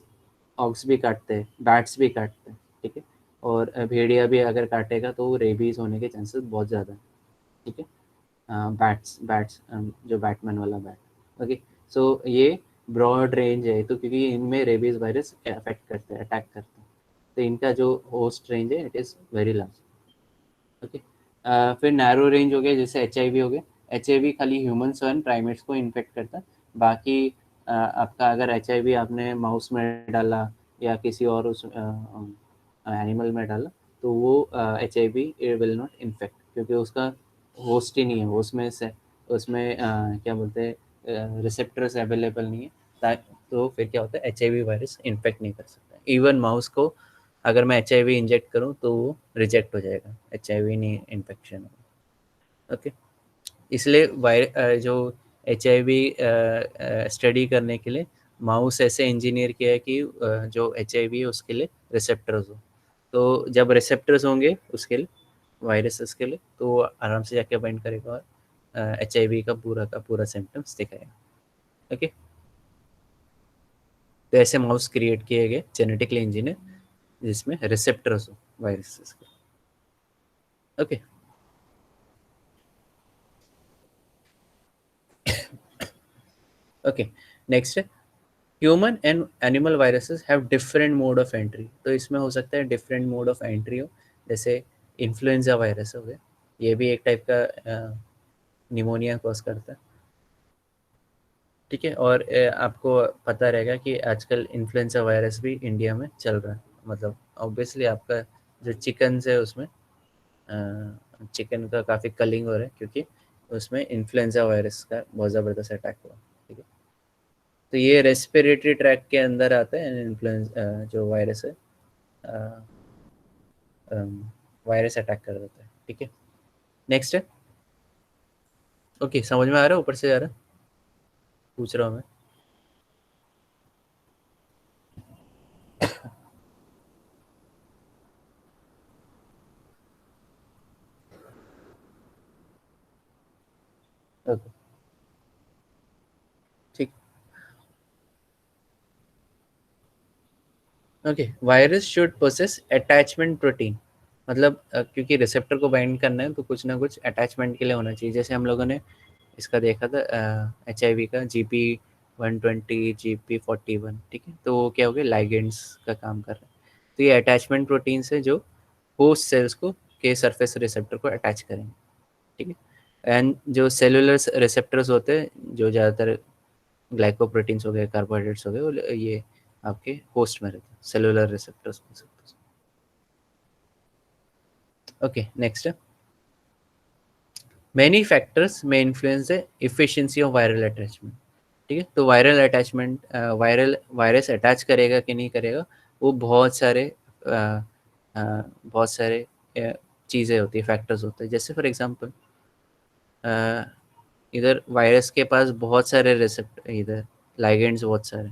A: ऑक्स भी काटते हैं, बैट्स भी काटते हैं। ठीक है, और भेड़िया भी अगर काटेगा तो रेबीज होने के चांसेस बहुत ज़्यादा है। ठीक है, बैट्स बैट्स जो बैटमैन वाला बैट। ओके, सो ये ब्रॉड रेंज है, तो क्योंकि इनमें रेबीज वायरस अफेक्ट करते हैं, अटैक करते हैं, तो इनका जो होस्ट रेंज है it is very large. Okay, फिर नैरो रेंज हो गया, जैसे HIV हो गया। HIV खाली ह्यूमन्स और प्राइमेट्स को इन्फेक्ट करता है, बाकी आपका अगर HIV आपने माउस में डाला या किसी और उस एनिमल में डाला तो वो HIV विल नॉट इन्फेक्ट, क्योंकि उसका होस्ट ही नहीं है, उसमें से उसमें क्या बोलते हैं रिसेप्टर्स अवेलेबल नहीं है, तो फिर क्या होता है, HIV वायरस इन्फेक्ट नहीं कर सकता। इवन माउस को अगर मैं HIV इंजेक्ट करूँ तो वो रिजेक्ट हो जाएगा, HIV नहीं इन्फेक्शन होगा। ओके, इसलिए जो HIV स्टडी करने के लिए माउस ऐसे इंजीनियर किया है कि जो HIV है उसके लिए रिसेप्टर्स हो, तो जब रिसेप्टर्स होंगे उसके लिए, वायरसेस के लिए, तो वो आराम से जाके बाइंड करेगा और HIV का पूरा सिम्टम्स दिखाएगा। ओके, तो ऐसे माउस क्रिएट किए गए जेनेटिकली इंजीनियर जिसमें रिसेप्टर्स हो वायरसेस के। ओके, ओके, नेक्स्ट है human and animal viruses have different mode of entry. तो इसमें हो सकता है डिफरेंट मोड ऑफ एंट्री हो, जैसे इन्फ्लुएंजा वायरस हो गया, ये भी एक टाइप का निमोनिया कॉज करता है। ठीक है, और आपको पता रहेगा कि आजकल इन्फ्लुएंजा वायरस भी इंडिया में चल रहा है, मतलब ऑब्वियसली आपका जो चिकन है उसमें चिकन का काफ़ी कलिंग हो रहा है क्योंकि उसमें इन्फ्लुएंजा वायरस का बहुत ज़बरदस्त अटैक हुआ। ठीक है, तो ये रेस्पिरेटरी ट्रैक के अंदर आता है इन्फ्लुएंजा जो वायरस है, वायरस अटैक कर देता है। ठीक है, नेक्स्ट है। ओके, समझ में आ रहा है, ऊपर से जा रहा है, पूछ रहा हूँ मैं। ओके, ठीक, okay, virus should possess attachment protein, मतलब क्योंकि रिसेप्टर को बाइंड करना है तो कुछ ना कुछ अटैचमेंट के लिए होना चाहिए। जैसे हम लोगों ने इसका देखा था HIV का GP120 GP41, ठीक है, तो वो क्या हो गया, लाइगेंड्स का काम कर रहा है। तो ये अटैचमेंट प्रोटीन है जो होस्ट सेल्स को के सरफेस रिसेप्टर को अटैच करेंगे, ठीक है। एंड जो सेलुलर रिसेप्टर्स होते हैं जो ज़्यादातर ग्लाइकोप्रोटीन्स हो गए, कार्बोहाइड्रेट्स हो गए, वो ये आपके होस्ट में रहते हैं, सेलुलर रिसेप्टर्स हो सकते हैं। ओके, नेक्स्ट है मैनी फैक्टर्स में influence the efficiency of viral attachment, ठीक है। तो वायरल अटैचमेंट, वायरस अटैच करेगा कि नहीं करेगा, वो बहुत सारे चीज़ें होती है, फैक्टर्स होते हैं। जैसे फॉर एग्जांपल इधर वायरस के पास बहुत सारे रिसेप्टर, इधर लाइगेंड्स बहुत सारे,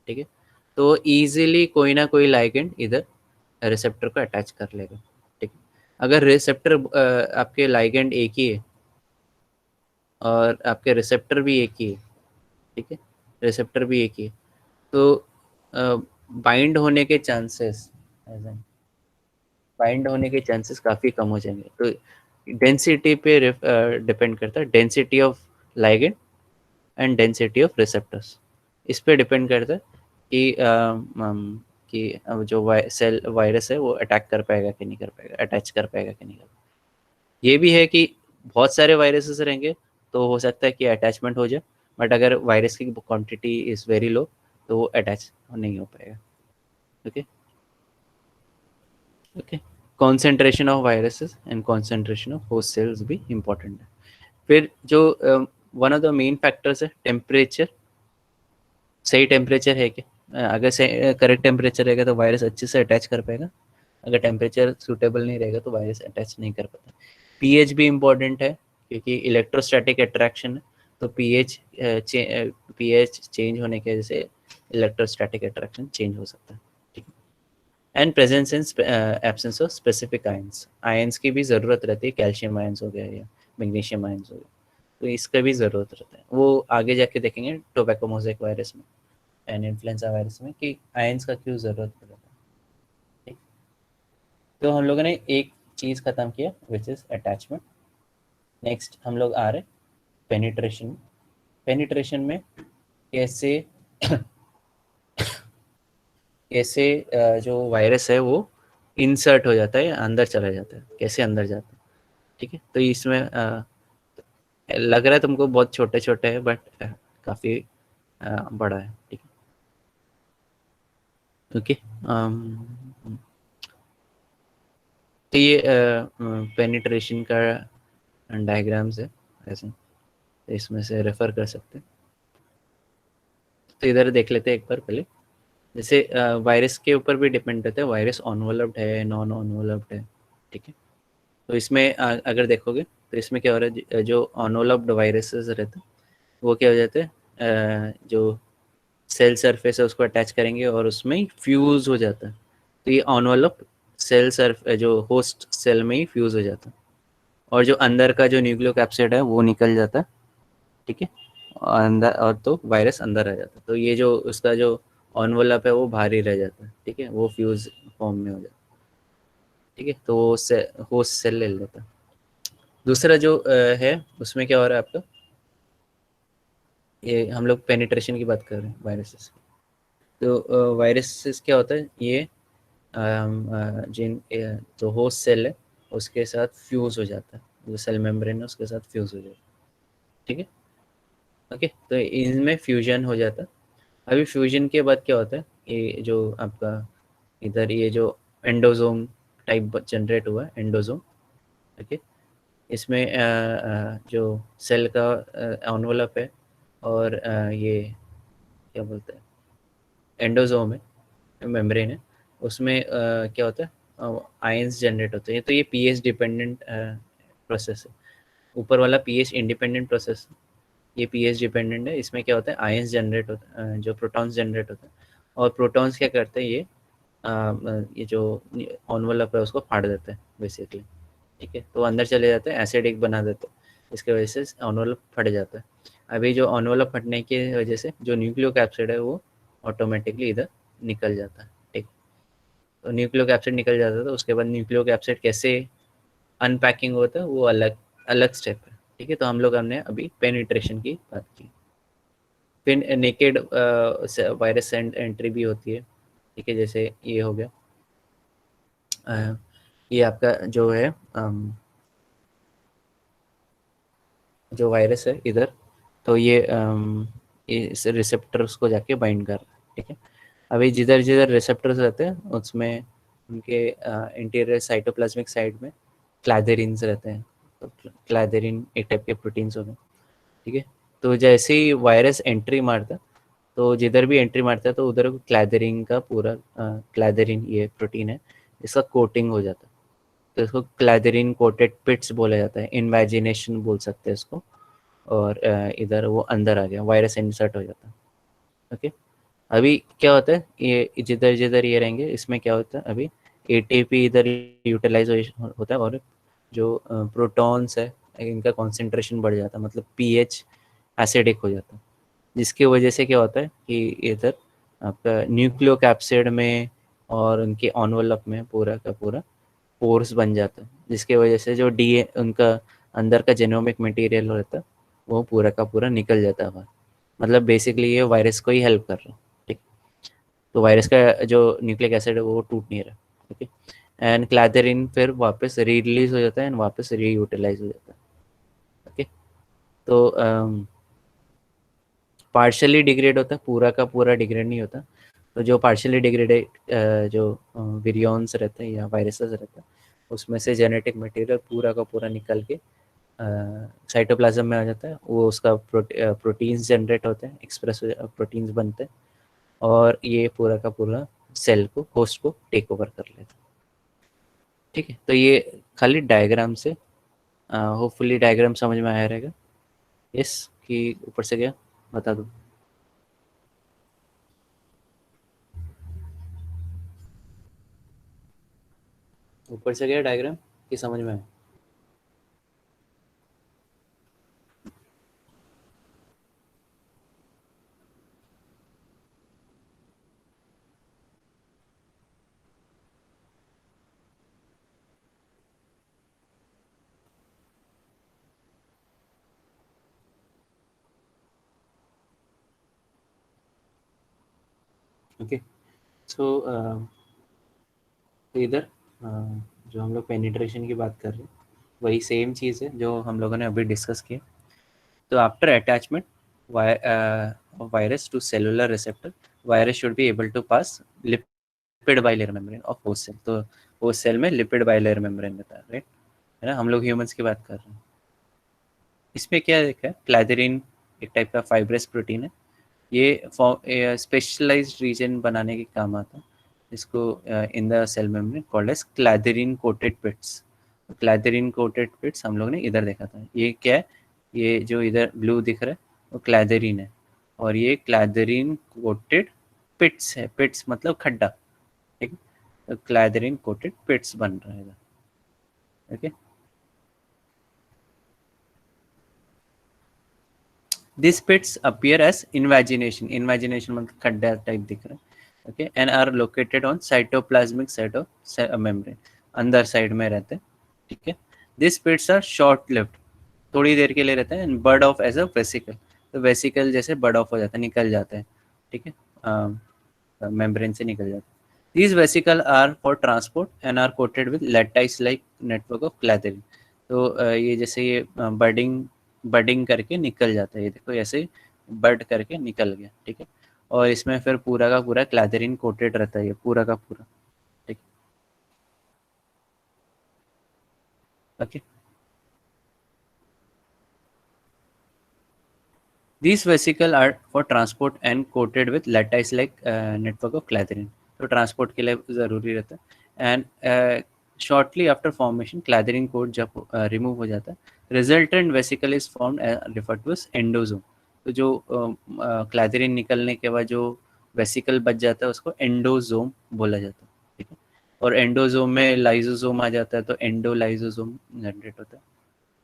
A: ठीक है, तो इजीली कोई ना कोई लाइगेंड इधर रिसेप्टर को अटैच कर लेगा, ठीक है। अगर रिसेप्टर आपके लाइगेंड एक ही है और आपके रिसेप्टर भी एक ही है, ठीक है, रिसेप्टर भी एक ही है, तो बाइंड होने के चांसेस काफ़ी कम हो जाएंगे। तो डेंसिटी पे डिपेंड करता है, density of ligand and density of receptors, इस पे डिपेंड करता है कि अब जो सेल वायरस है वो अटैक कर पाएगा कि नहीं कर पाएगा, अटैच कर पाएगा कि नहीं कर पाएगा। ये भी है कि बहुत सारे वायरसेस रहेंगे तो हो सकता है कि अटैचमेंट हो जाए, बट अगर वायरस की क्वांटिटी इज़ वेरी लो तो वो अटैच नहीं हो पाएगा। Okay, okay, concentration of viruses and concentration of host cells भी इम्पोर्टेंट है। फिर जो one of the main factors है टेम्परेचर, सही टेम्परेचर है कि अगर से करेक्ट टेम्परेचर रहेगा तो वायरस अच्छे से अटैच कर पाएगा, अगर टेम्परेचर सूटेबल नहीं रहेगा तो वायरस अटैच नहीं कर पाता। पीएच भी इम्पॉर्टेंट है क्योंकि इलेक्ट्रोस्टैटिक अट्रैक्शन है, तो पीएच चेंज होने की वजह से इलेक्ट्रोस्टैटिक अट्रैक्शन चेंज हो सकता है, ठीक है। And presence in absence of specific ions, ions की भी ज़रूरत रहती है, कैल्शियम आयंस हो गया या मैग्नीशियम आयंस हो गया, तो इसका भी ज़रूरत रहता है। वो आगे जाके देखेंगे टोबैको मोज़ेक वायरस में एंड इन्फ्लुएंजा वायरस में कि आयंस का क्यों ज़रूरत पड़ता है, ठीक। तो हम लोगों ने एक चीज़ ख़त्म किया विच इज़ अटैचमेंट। नेक्स्ट हम लोग आ रहे पेनिट्रेशन। पेनिट्रेशन में कैसे कैसे जो वायरस है वो इंसर्ट हो जाता है, अंदर चला जाता है, कैसे अंदर जाता है, ठीक है। तो इसमें लग रहा है तुमको बहुत छोटे छोटे है, बट काफ़ी बड़ा है, ठीक है। ओके, तो ये पेनिट्रेशन का डायग्राम्स है ऐसे, तो इसमें से रेफर कर सकते हैं। तो इधर देख लेते हैं एक बार पहले। जैसे वायरस के ऊपर भी डिपेंड करता है, वायरस ऑनवलप्ड है नॉन ऑनवलप्ड है, ठीक है। तो इसमें अगर देखोगे तो इसमें क्या हो रहा है, जो ऑनवलप्ड वायरसेस रहते हैं वो क्या हो जाते हैं, जो सेल सरफेस है उसको अटैच करेंगे और उसमें ही फ्यूज़ हो जाता है। तो ये ऑनवलप सेल सर्फ जो होस्ट सेल में ही फ्यूज़ हो जाता है, और जो अंदर का जो न्यूक्लियोकैप्सिड है वो निकल जाता है, ठीक है, और अंदर, और तो वायरस अंदर रह जाता है। तो ये जो उसका जो ऑनवलप है वो बाहर ही रह जाता है, ठीक है, वो फ्यूज फॉर्म में हो जाता है, ठीक है। तो वो होस्ट सेल ले लेता है। दूसरा जो है उसमें क्या हो रहा है आपका, ये हम लोग पेनिट्रेशन की बात कर रहे हैं वायरसेस की। तो वायरसेस क्या होता है, ये जो होस्ट सेल है उसके साथ फ्यूज हो जाता है, जो सेल मेम्ब्रेन है उसके साथ फ्यूज हो जाता है, ठीक है। ओके, तो इनमें फ्यूजन हो जाता है। अभी फ्यूजन के बाद क्या होता है, ये जो आपका इधर ये जो एंडोजोम टाइप जनरेट हुआ है, एंडोजोम, ओके। इसमें जो सेल का एनवलप है और ये क्या बोलते हैं, एंडोजोम है, मेम्ब्रेन है, उसमें क्या होता है, आयंस जनरेट होते हैं। तो ये पीएच डिपेंडेंट प्रोसेस है, ऊपर वाला पीएच इंडिपेंडेंट प्रोसेस, ये पीएच डिपेंडेंट है। इसमें क्या होता है, आयंस जनरेट होता है, जो प्रोटॉन्स जनरेट होते हैं, और प्रोटॉन्स क्या करते हैं, ये जो एनवलप है उसको फाड़ देते हैं बेसिकली, ठीक है। तो अंदर चले जाते हैं, एसिडिक बना देते हैं, इसके वजह से एनवलप फट जाता है। अभी जो एनवलप फटने की वजह से जो न्यूक्लियोकैप्सिड है वो ऑटोमेटिकली इधर निकल जाता है, ठीक। तो न्यूक्लियोकैप्सिड निकल जाता है, तो उसके बाद न्यूक्लियोकैप्सिड कैसे अनपैकिंग होता है वो अलग अलग स्टेप है, ठीक है। तो हम लोग हमने अभी पेनिट्रेशन की बात की। फिर नेकेड वायरस एंट्री भी होती है, ठीक है। जैसे ये हो गया, अ, ये आपका जो है जो वायरस है इधर, तो ये इस रिसेप्टर्स को जाके बाइंड कर रहा है, ठीक है। अभी जिधर जिधर रिसेप्टर्स रहते हैं उसमें उनके इंटीरियर साइटोप्लाज्मिक साइड में क्लैदरिन्स रहते हैं। तो क्लैदरिन एक टाइप के प्रोटीन्स होते हैं, ठीक है। तो जैसे ही वायरस एंट्री मारता है, तो जिधर भी एंट्री मारता है तो उधर क्लैदरिन का पूरा क्लैदरिन ये प्रोटीन है, इसका कोटिंग हो जाता है। तो इसको क्लैदरिन कोटेड पिट्स बोला जाता है, इन्वेजिनेशन बोल सकते हैं इसको। और इधर वो अंदर आ गया, वायरस इंसर्ट हो जाता है, ओके। अभी क्या होता है, ये जिधर जिधर ये रहेंगे इसमें क्या होता है, अभी एटीपी इधर यूटिलाइज होता है, और जो प्रोटॉन्स है इनका कॉन्सेंट्रेशन बढ़ जाता है, मतलब पीएच एसिडिक हो जाता है। जिसकी वजह से क्या होता है कि इधर आपका न्यूक्लियोकैप्सिड में और उनके ऑनवेलप में पूरा का पूरा पोर्स बन जाता है, जिसकी वजह से जो डी उनका अंदर का जेनोमिक मटेरियल रहता है वो पूरा का पूरा निकल जाता है बाहर। मतलब बेसिकली ये वायरस को ही हेल्प कर रहा है, ठीक। तो वायरस का जो न्यूक्लिक एसिड है वो टूट नहीं रहा, ओके। एंड क्लैदरिन फिर वापस री रिलीज हो जाता है एंड वापस री यूटिलाइज हो जाता है, ओके। तो पार्शियली डिग्रेड होता है, पूरा का पूरा डिग्रेड नहीं होता। तो जो पार्शियली डिग्रेडेड जो विरियॉन्स रहते हैं या वायरसेस रहते हैं, उसमें से जेनेटिक मटेरियल पूरा का पूरा निकल के साइटोप्लाज्म में आ जाता है। वो उसका प्रोटीन्स जनरेट होते हैं, एक्सप्रेस प्रोटीन्स बनते हैं, और ये पूरा का पूरा सेल को, होस्ट को टेक ओवर कर लेता है, ठीक है। तो ये खाली डायग्राम से होपफुली डायग्राम समझ में आया रहेगा। यस, कि ऊपर से गया बता दूँ। ऊपर से गया डायग्राम कि समझ में आया? ओके। सो इधर जो हम लोग पेनिट्रेशन की बात कर रहे हैं वही सेम चीज़ है जो हम लोगों ने अभी डिस्कस किया। तो after attachment virus to cellular receptor, virus should be able to pass lipid bilayer membrane of host cell। तो host cell में lipid bilayer membrane रहता है, राइट, है ना। हम लोग ह्यूमंस की बात कर रहे हैं। इसमें क्या देखा है, क्लैदरिन एक टाइप का फाइब्रस प्रोटीन है। ये स्पेशलाइज्ड रीजन बनाने के काम आता है, इसको in the cell membrane called as clathrin coated pits. Clathrin coated pits हम लोग ने इधर देखा था। ये क्या है, ये जो इधर ब्लू दिख रहा है वो क्लैदरिन है, और ये क्लैदरिन कोटेड पिट्स है। पिट्स मतलब खड्डा, ठीक है। तो क्लैदरिन कोटेड पिट्स बन रहा है इधर, okay. These pits appear as invagination. Invagination मतलब खड्डा टाइप दिख रहा है, okay, and are located on cytoplasmic side of membrane, अंदर साइड में रहते हैं, ठीक है। These pits are short lived, थोड़ी देर के लिए रहते हैं, and bud off as a vesicle। तो वेसिकल जैसे बड ऑफ हो जाता है, निकल जाता है, ठीक है, मेम्ब्रेन से निकल जाता है। These vesicle are for transport and are coated with lattice-like network of clathrin। तो ये जैसे ये बडिंग बडिंग करके निकल जाता है, ये देखो ऐसे बड करके निकल गया, ठीक है। और इसमें फिर पूरा का पूरा क्लैथरिन कोटेड रहता है, ये पूरा का पूरा, ठीक, okay. These vesicles are for transport and coated with lattice-like network of clathrin। तो ट्रांसपोर्ट के लिए ज़रूरी रहता है। And shortly after formation clathrin coat जब रिमूव हो जाता है, resultant vesicle is formed referred to as endosome. तो जो क्लैथरिन निकलने के बाद जो वेसिकल बच जाता है उसको एंडोजोम बोला जाता है, ठीक है। और एंडोजोम में लाइजोजोम आ जाता है, तो एंडोलाइजोजोम जनरेट होता है,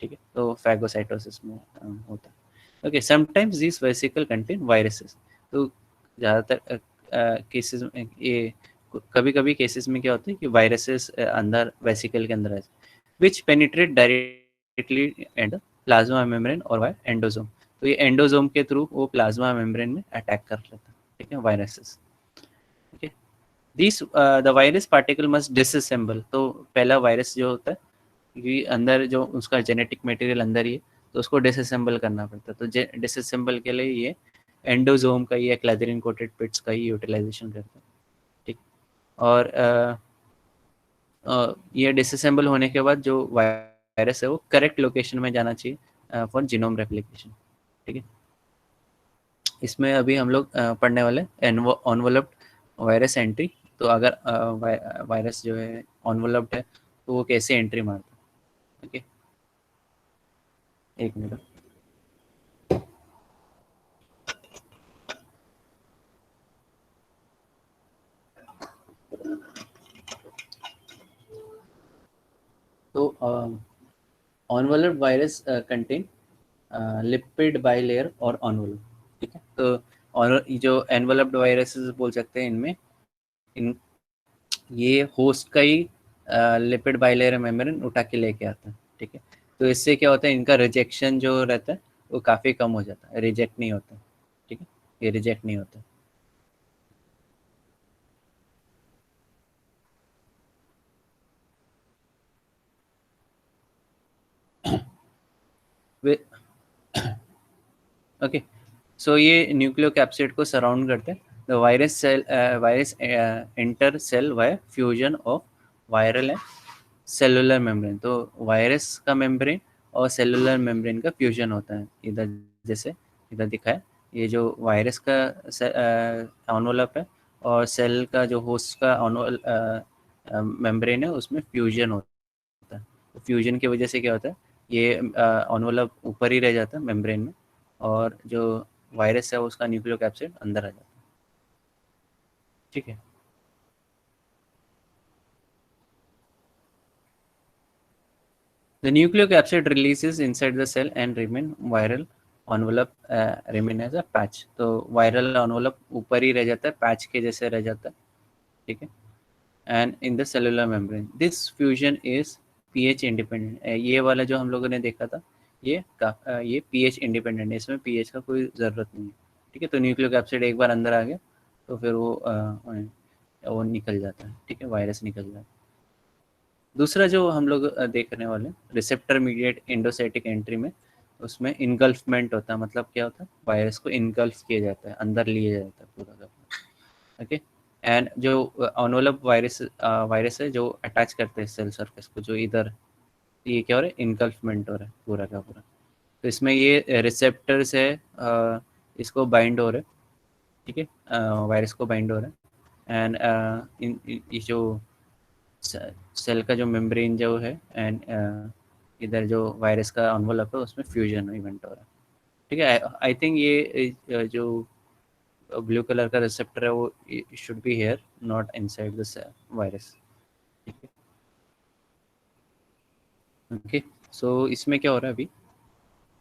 A: ठीक है। तो फैगोसाइटोसिस में होता है, okay. Sometimes this vesicle contain viruses. तो ज़्यादातर केसेस में ये कभी कभी केसेस में क्या होता है कि वायरसेस अंदर वेसिकल के अंदर आ जाते हैं which penetrate directly and plasma membrane और वाई एंडोजोम। तो ये एंडोजोम के थ्रू वो प्लाज्मा मेम्ब्रेन में अटैक कर लेता है, ठीक है, वायरसेस। ठीक है, this the virus particle must disassemble. तो पहला वायरस जो होता है, क्योंकि अंदर जो उसका जेनेटिक मटेरियल अंदर ही है, तो उसको डिसअसेंबल करना पड़ता है। तो डिसअसेंबल के लिए ये एंडोजोम का ही, क्लैथरीन कोटेड पिट्स का ही यूटिलाइजेशन करता है। ठीक, और ये डिसअसेंबल होने के बाद जो वायरस है वो करेक्ट लोकेशन में जाना चाहिए फॉर जीनोम रेप्लिकेशन। ठीक है, इसमें अभी हम लोग पढ़ने वाले एनवलप्ड वायरस एंट्री। तो अगर वायरस जो है एनवलप्ड है तो वो कैसे एंट्री मारता है। ओके, एक मिनट। तो enveloped virus contain lipid bilayer और एनवलप। ठीक है, तो और जो एनवलप्ड वायरसेस बोल सकते हैं, इनमें इन ये होस्ट का ही लिपिड बाइलेयर मेम्ब्रेन उठा के लेके आता है। ठीक है, तो इससे क्या होता है, इनका रिजेक्शन जो रहता है वो काफ़ी कम हो जाता है, रिजेक्ट नहीं होता। ठीक है, ये रिजेक्ट नहीं होता। ओके, सो ये न्यूक्लियोकैप्सिड को सराउंड करते हैं। The virus enter cell via fusion of viral and cellular membrane. तो वायरस का मेम्ब्रेन और सेलुलर मेम्ब्रेन का फ्यूजन होता है इधर, जैसे इधर दिखा है। ये जो वायरस का एनवलप है और सेल का जो होस्ट का मेम्ब्रेन है, उसमें फ्यूजन होता है। तो फ्यूजन की वजह से क्या होता है, ये एनवलप ऊपर ही रह जाता है मेम्ब्रेन में, और जो वायरस है उसका न्यूक्लियोकैप्सिड अंदर आ जाता है। ठीक है, the nucleocapsid releases inside the cell and remain viral envelope remain as a patch। तो viral envelope ऊपर ही रह जाता है, पैच के जैसे रह जाता है। ठीक है, and in the cellular membrane this fusion is pH independent। ये वाला जो हम लोगों ने देखा था, ये pH independent है, इसमें pH का कोई ज़रूरत नहीं है। ठीक है, तो न्यूक्लियोकैप्सिड एक बार अंदर आ गया तो फिर वो निकल जाता है। ठीक है, वायरस निकल जाता है। दूसरा जो हम लोग देखने वाले रिसेप्टर मीडिएट एंडोसाइटिक एंट्री में, उसमें इनगल्फमेंट होता है। मतलब क्या होता है, वायरस को इनगल्फ किया जाता है, अंदर लिया जाता है पूरा का पूरा। ओके, एंड जो एनवलप वायरस है जो अटैच करते हैं सेल सरफेस को, जो इधर ये क्या हो रहा है, इनगल्फमेंट हो रहा है पूरा का पूरा। तो इसमें ये रिसेप्टर्स है, इसको बाइंड हो रहे हैं। ठीक है, वायरस को बाइंड हो रहा है। एंड ये जो सेल का जो मेम्ब्रेन जो है, एंड इधर जो वायरस का एनवलप है उसमें फ्यूजन इवेंट हो रहा है। ठीक है, आई थिंक ये जो ब्लू कलर का रिसेप्टर है वो should be here, not inside the virus. ठीक है, ओके, सो इसमें क्या हो रहा है अभी,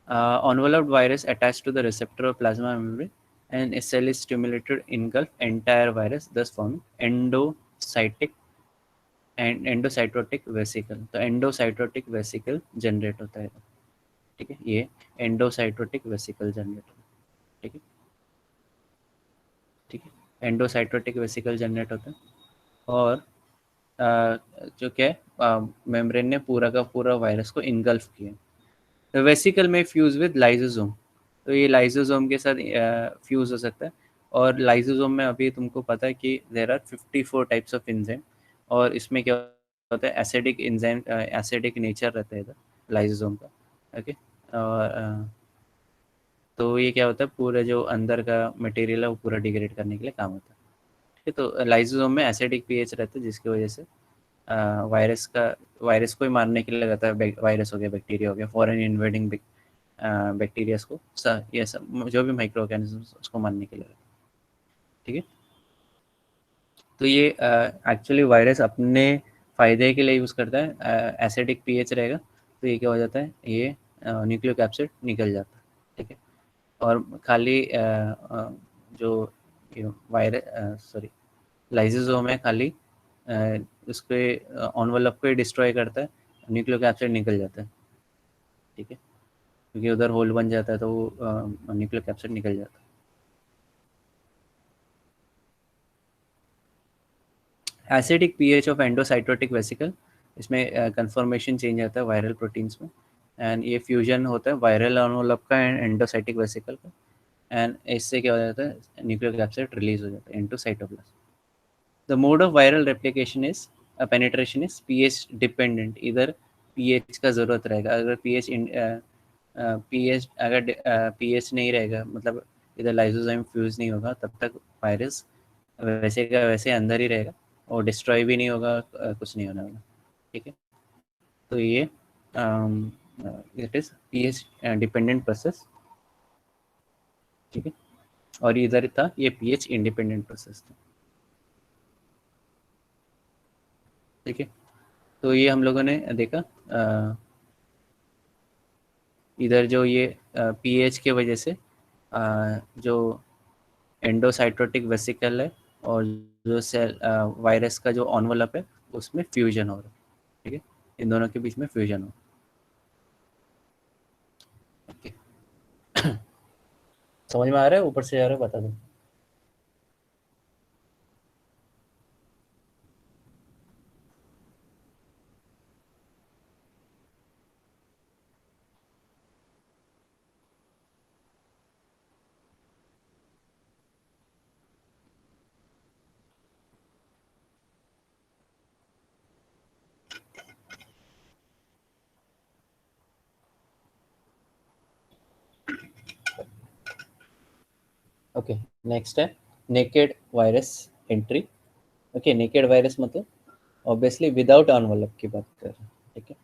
A: enveloped virus attached to the receptor of plasma membrane and a cell is stimulated engulf entire virus, thus forming endocytic and endocytotic vesicle. तो endocytotic vesicle generate होता है। ठीक है, ये एंडोसाइटोटिक वेसिकल जनरेट होता है। ठीक है, ठीक है, एंडोसाइटोटिक वेसिकल जनरेट होता है। और जो क्या है, मेम्ब्रेन ने पूरा का पूरा वायरस को इनगल्फ किया। तो वेसिकल में फ्यूज विद लाइजोसोम। तो ये लाइजोसोम के साथ फ्यूज हो सकता है। और लाइजोसोम में अभी तुमको पता है कि there are 54 types of enzyme, और इसमें क्या होता है, एसिडिक एंजाइम, एसिडिक नेचर रहता है इधर लाइजोसोम का। ओके, और तो ये क्या होता है, पूरे जो अंदर का मटेरियल है वो पूरा डिग्रेड करने के लिए काम होता है। ठीक है, तो लाइजोसोम में एसिडिक पीएच रहता है, जिसकी वजह से वायरस को ही मारने के लिए रहता है। वायरस हो गया, बैक्टीरिया हो गया, फॉरेन इन्वेडिंग बैक्टीरियाज को, ये सब जो भी माइक्रो ऑर्गेनिज्म उसको मारने के लिए रहता है। ठीक है, तो ये एक्चुअली वायरस अपने फ़ायदे के लिए यूज़ करता है। एसिडिक पीएच रहेगा तो ये क्या हो जाता है, ये न्यूक्लियोकैप्सिड निकल जाता है। ठीक है, और खाली जो वायरस, सॉरी, लाइसोसोम है खाली उसके एनवेलप को डिस्ट्रॉय करता है, न्यूक्लियोकैप्सिड निकल जाता है, ठीक है, क्योंकि उधर होल बन जाता है तो वो न्यूक्लियोकैप्सिड निकल जाता है। Acidic pH of endocytotic vesicle, इसमें कन्फर्मेशन चेंज आता है वायरल प्रोटीन्स में, एंड ये फ्यूजन होता है वायरल एनवेलप का एंड एंडोसाइटिक वेसिकल का, एंड इससे क्या हो जाता है न्यूक्लियोकैप्सिड रिलीज हो जाता है into cytoplasm. The mode of viral replication is penetration is pH dependent, इधर pH का ज़रूरत रहेगा, अगर pH अगर pH नहीं रहेगा मतलब इधर लाइसोजाइम फ्यूज नहीं होगा तब तक वायरस वैसे का वैसे अंदर ही रहेगा और डिस्ट्रॉय भी नहीं होगा, कुछ नहीं होने वाला, ठीक है। तो ये it is pH dependent process, ठीक है, और इधर था ये pH इंडिपेंडेंट प्रोसेस था, ठीक है। तो ये हम लोगों ने देखा इधर जो ये पीएच के वजह से जो एंडोसाइटोटिक वेसिकल है और जो सेल वायरस का जो एनवेलप है उसमें फ्यूजन हो रहा है, ठीक है, इन दोनों के बीच में फ्यूजन हो रहा है। समझ में आ रहा है, ऊपर से आ रहा है, बता दो। ओके, नेक्स्ट है naked virus entry. Okay, naked virus मतलब ऑब्वियसली विदाउट एनवेलप की बात कर रहे हैं, ठीक है,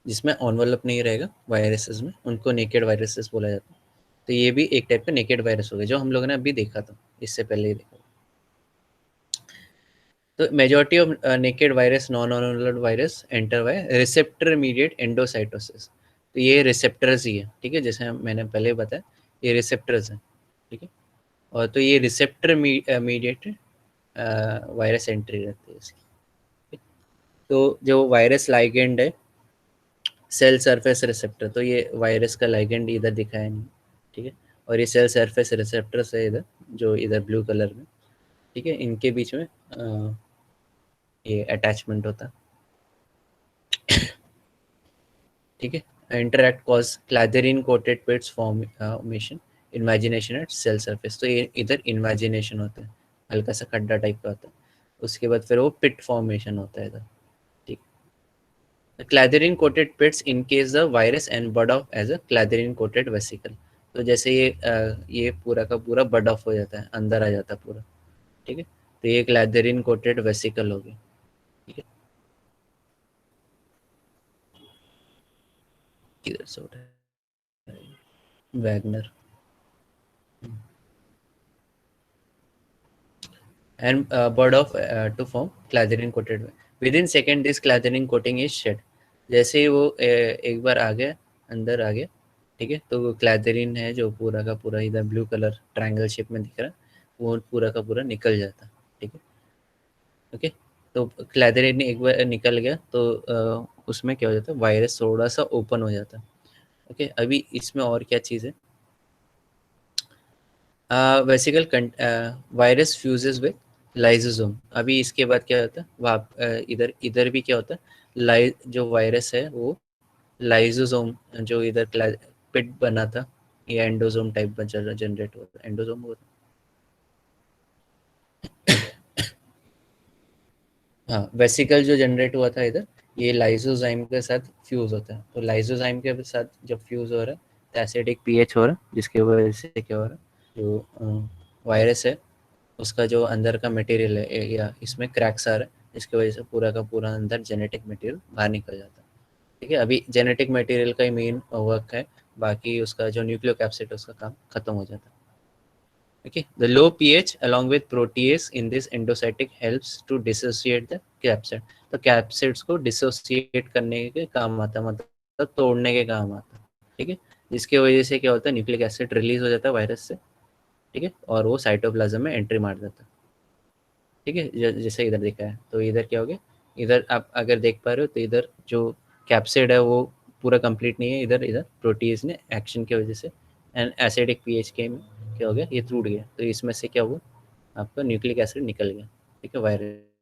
A: जिसमें एनवेलप नहीं रहेगा वायरसेस में, उनको नेकेड वायरसेस बोला जाता है। तो ये भी एक टाइप का नेकेड वायरस हो गया जो हम लोगों ने अभी देखा था, इससे पहले ही देखा। तो majority of naked virus non annular virus enter bye receptor mediate endocytosis. तो ये रिसेप्टर्स ही है, ठीक है, जैसे मैंने पहले बताया ये रिसेप्टर्स हैं, ठीक है, और तो ये रिसेप्टर मीडिएट वायरस एंट्री रहती है इसकी, ठीक? तो जो वायरस लाइगेंड है सेल सरफेस रिसेप्टर, तो ये वायरस का लाइगेंड इधर दिखाया नहीं, ठीक है, और ये सेल सरफेस रिसेप्टर्स है इधर जो इधर ब्लू कलर में, ठीक है, इनके बीच में ये अटैचमेंट होता है, ठीक है। Interact cause clathrin coated pits formation invagination at cell surface, तो ये इधर इमेजिनेशन होता है, हल्का सा खड्डा टाइप का होता है, उसके बाद फिर वो पिट फॉर्मेशन होता है इधर, ठीक। Clathrin coated pits encase the virus and bud off as a clathrin coated vesicle, तो जैसे ये पूरा का पूरा बड ऑफ हो जाता है, अंदर आ जाता है पूरा, ठीक है, तो ये क्लैदरीन कोटेड वेसिकल हो गया, ठीक है। किधर से उठा है Wagner, and bud off to form clathrin coated way. Within second this clathrin coating is shed, जैसे ही वो एक बार आ गया अंदर आ गया, ठीक है, तो वो क्लैथरीन है जो पूरा का पूरा इधर ब्लू कलर ट्रायंगल शेप में दिख रहा है वो पूरा का पूरा निकल जाता है, ठीक है, ओके। तो क्लैथरीन एक बार निकल गया तो उसमें क्या हो जाता है वायरस थोड़ा सा ओपन हो जाता है, ओके। अभी इसमें और क्या चीज़ है, vesicle virus fuses with lysosome. अभी इसके बाद क्या होता है वहाँ इधर इधर भी क्या होता है जो वायरस है वो लाइसोसोम जो इधर पिट बना था ये एंडोसोम टाइप में जनरेट होता है, एंडोसोम होता है, हाँ, वेसिकल जो जनरेट हुआ था इधर ये लाइसोजाइम के साथ फ्यूज होता है, तो लाइसोजाइम के साथ जब फ्यूज हो रहा है तो एसिडिक पीएच हो रहा है जिसकी वजह से क्या हो रहा है जो वायरस है उसका जो अंदर का मटेरियल है या इसमें क्रैक्स आ रहा है इसकी वजह से पूरा का पूरा अंदर जेनेटिक मटेरियल बाहर निकल जाता है, ठीक है। अभी जेनेटिक मटेरियल का ही मेन वर्क है, बाकी उसका जो न्यूक्लियोकैप्सिड उसका काम खत्म हो जाता है, okay. The low pH along with protease in this endocytic helps to dissociate the capsid, तो कैप्सिड्स को डिसोसिएट करने के काम आता है मतलब तोड़ने के काम आता है, ठीक है, जिसकी वजह से क्या होता है न्यूक्लिक एसिड रिलीज हो जाता है वायरस से, ठीक है, और वो साइटोप्लाज्म में एंट्री मार देता है, ठीक है, जैसे इधर दिखा है, तो इधर क्या हो गया, इधर आप अगर देख पा रहे हो तो इधर जो कैप्सिड है वो पूरा कंप्लीट नहीं है, इधर इधर प्रोटीज ने एक्शन की वजह से एंड एसिडिक पीएच के में क्या हो गया, ये टूट गया, तो इसमें से क्या हुआ, आपका न्यूक्लिक एसिड निकल गया, ठीक है, वायरस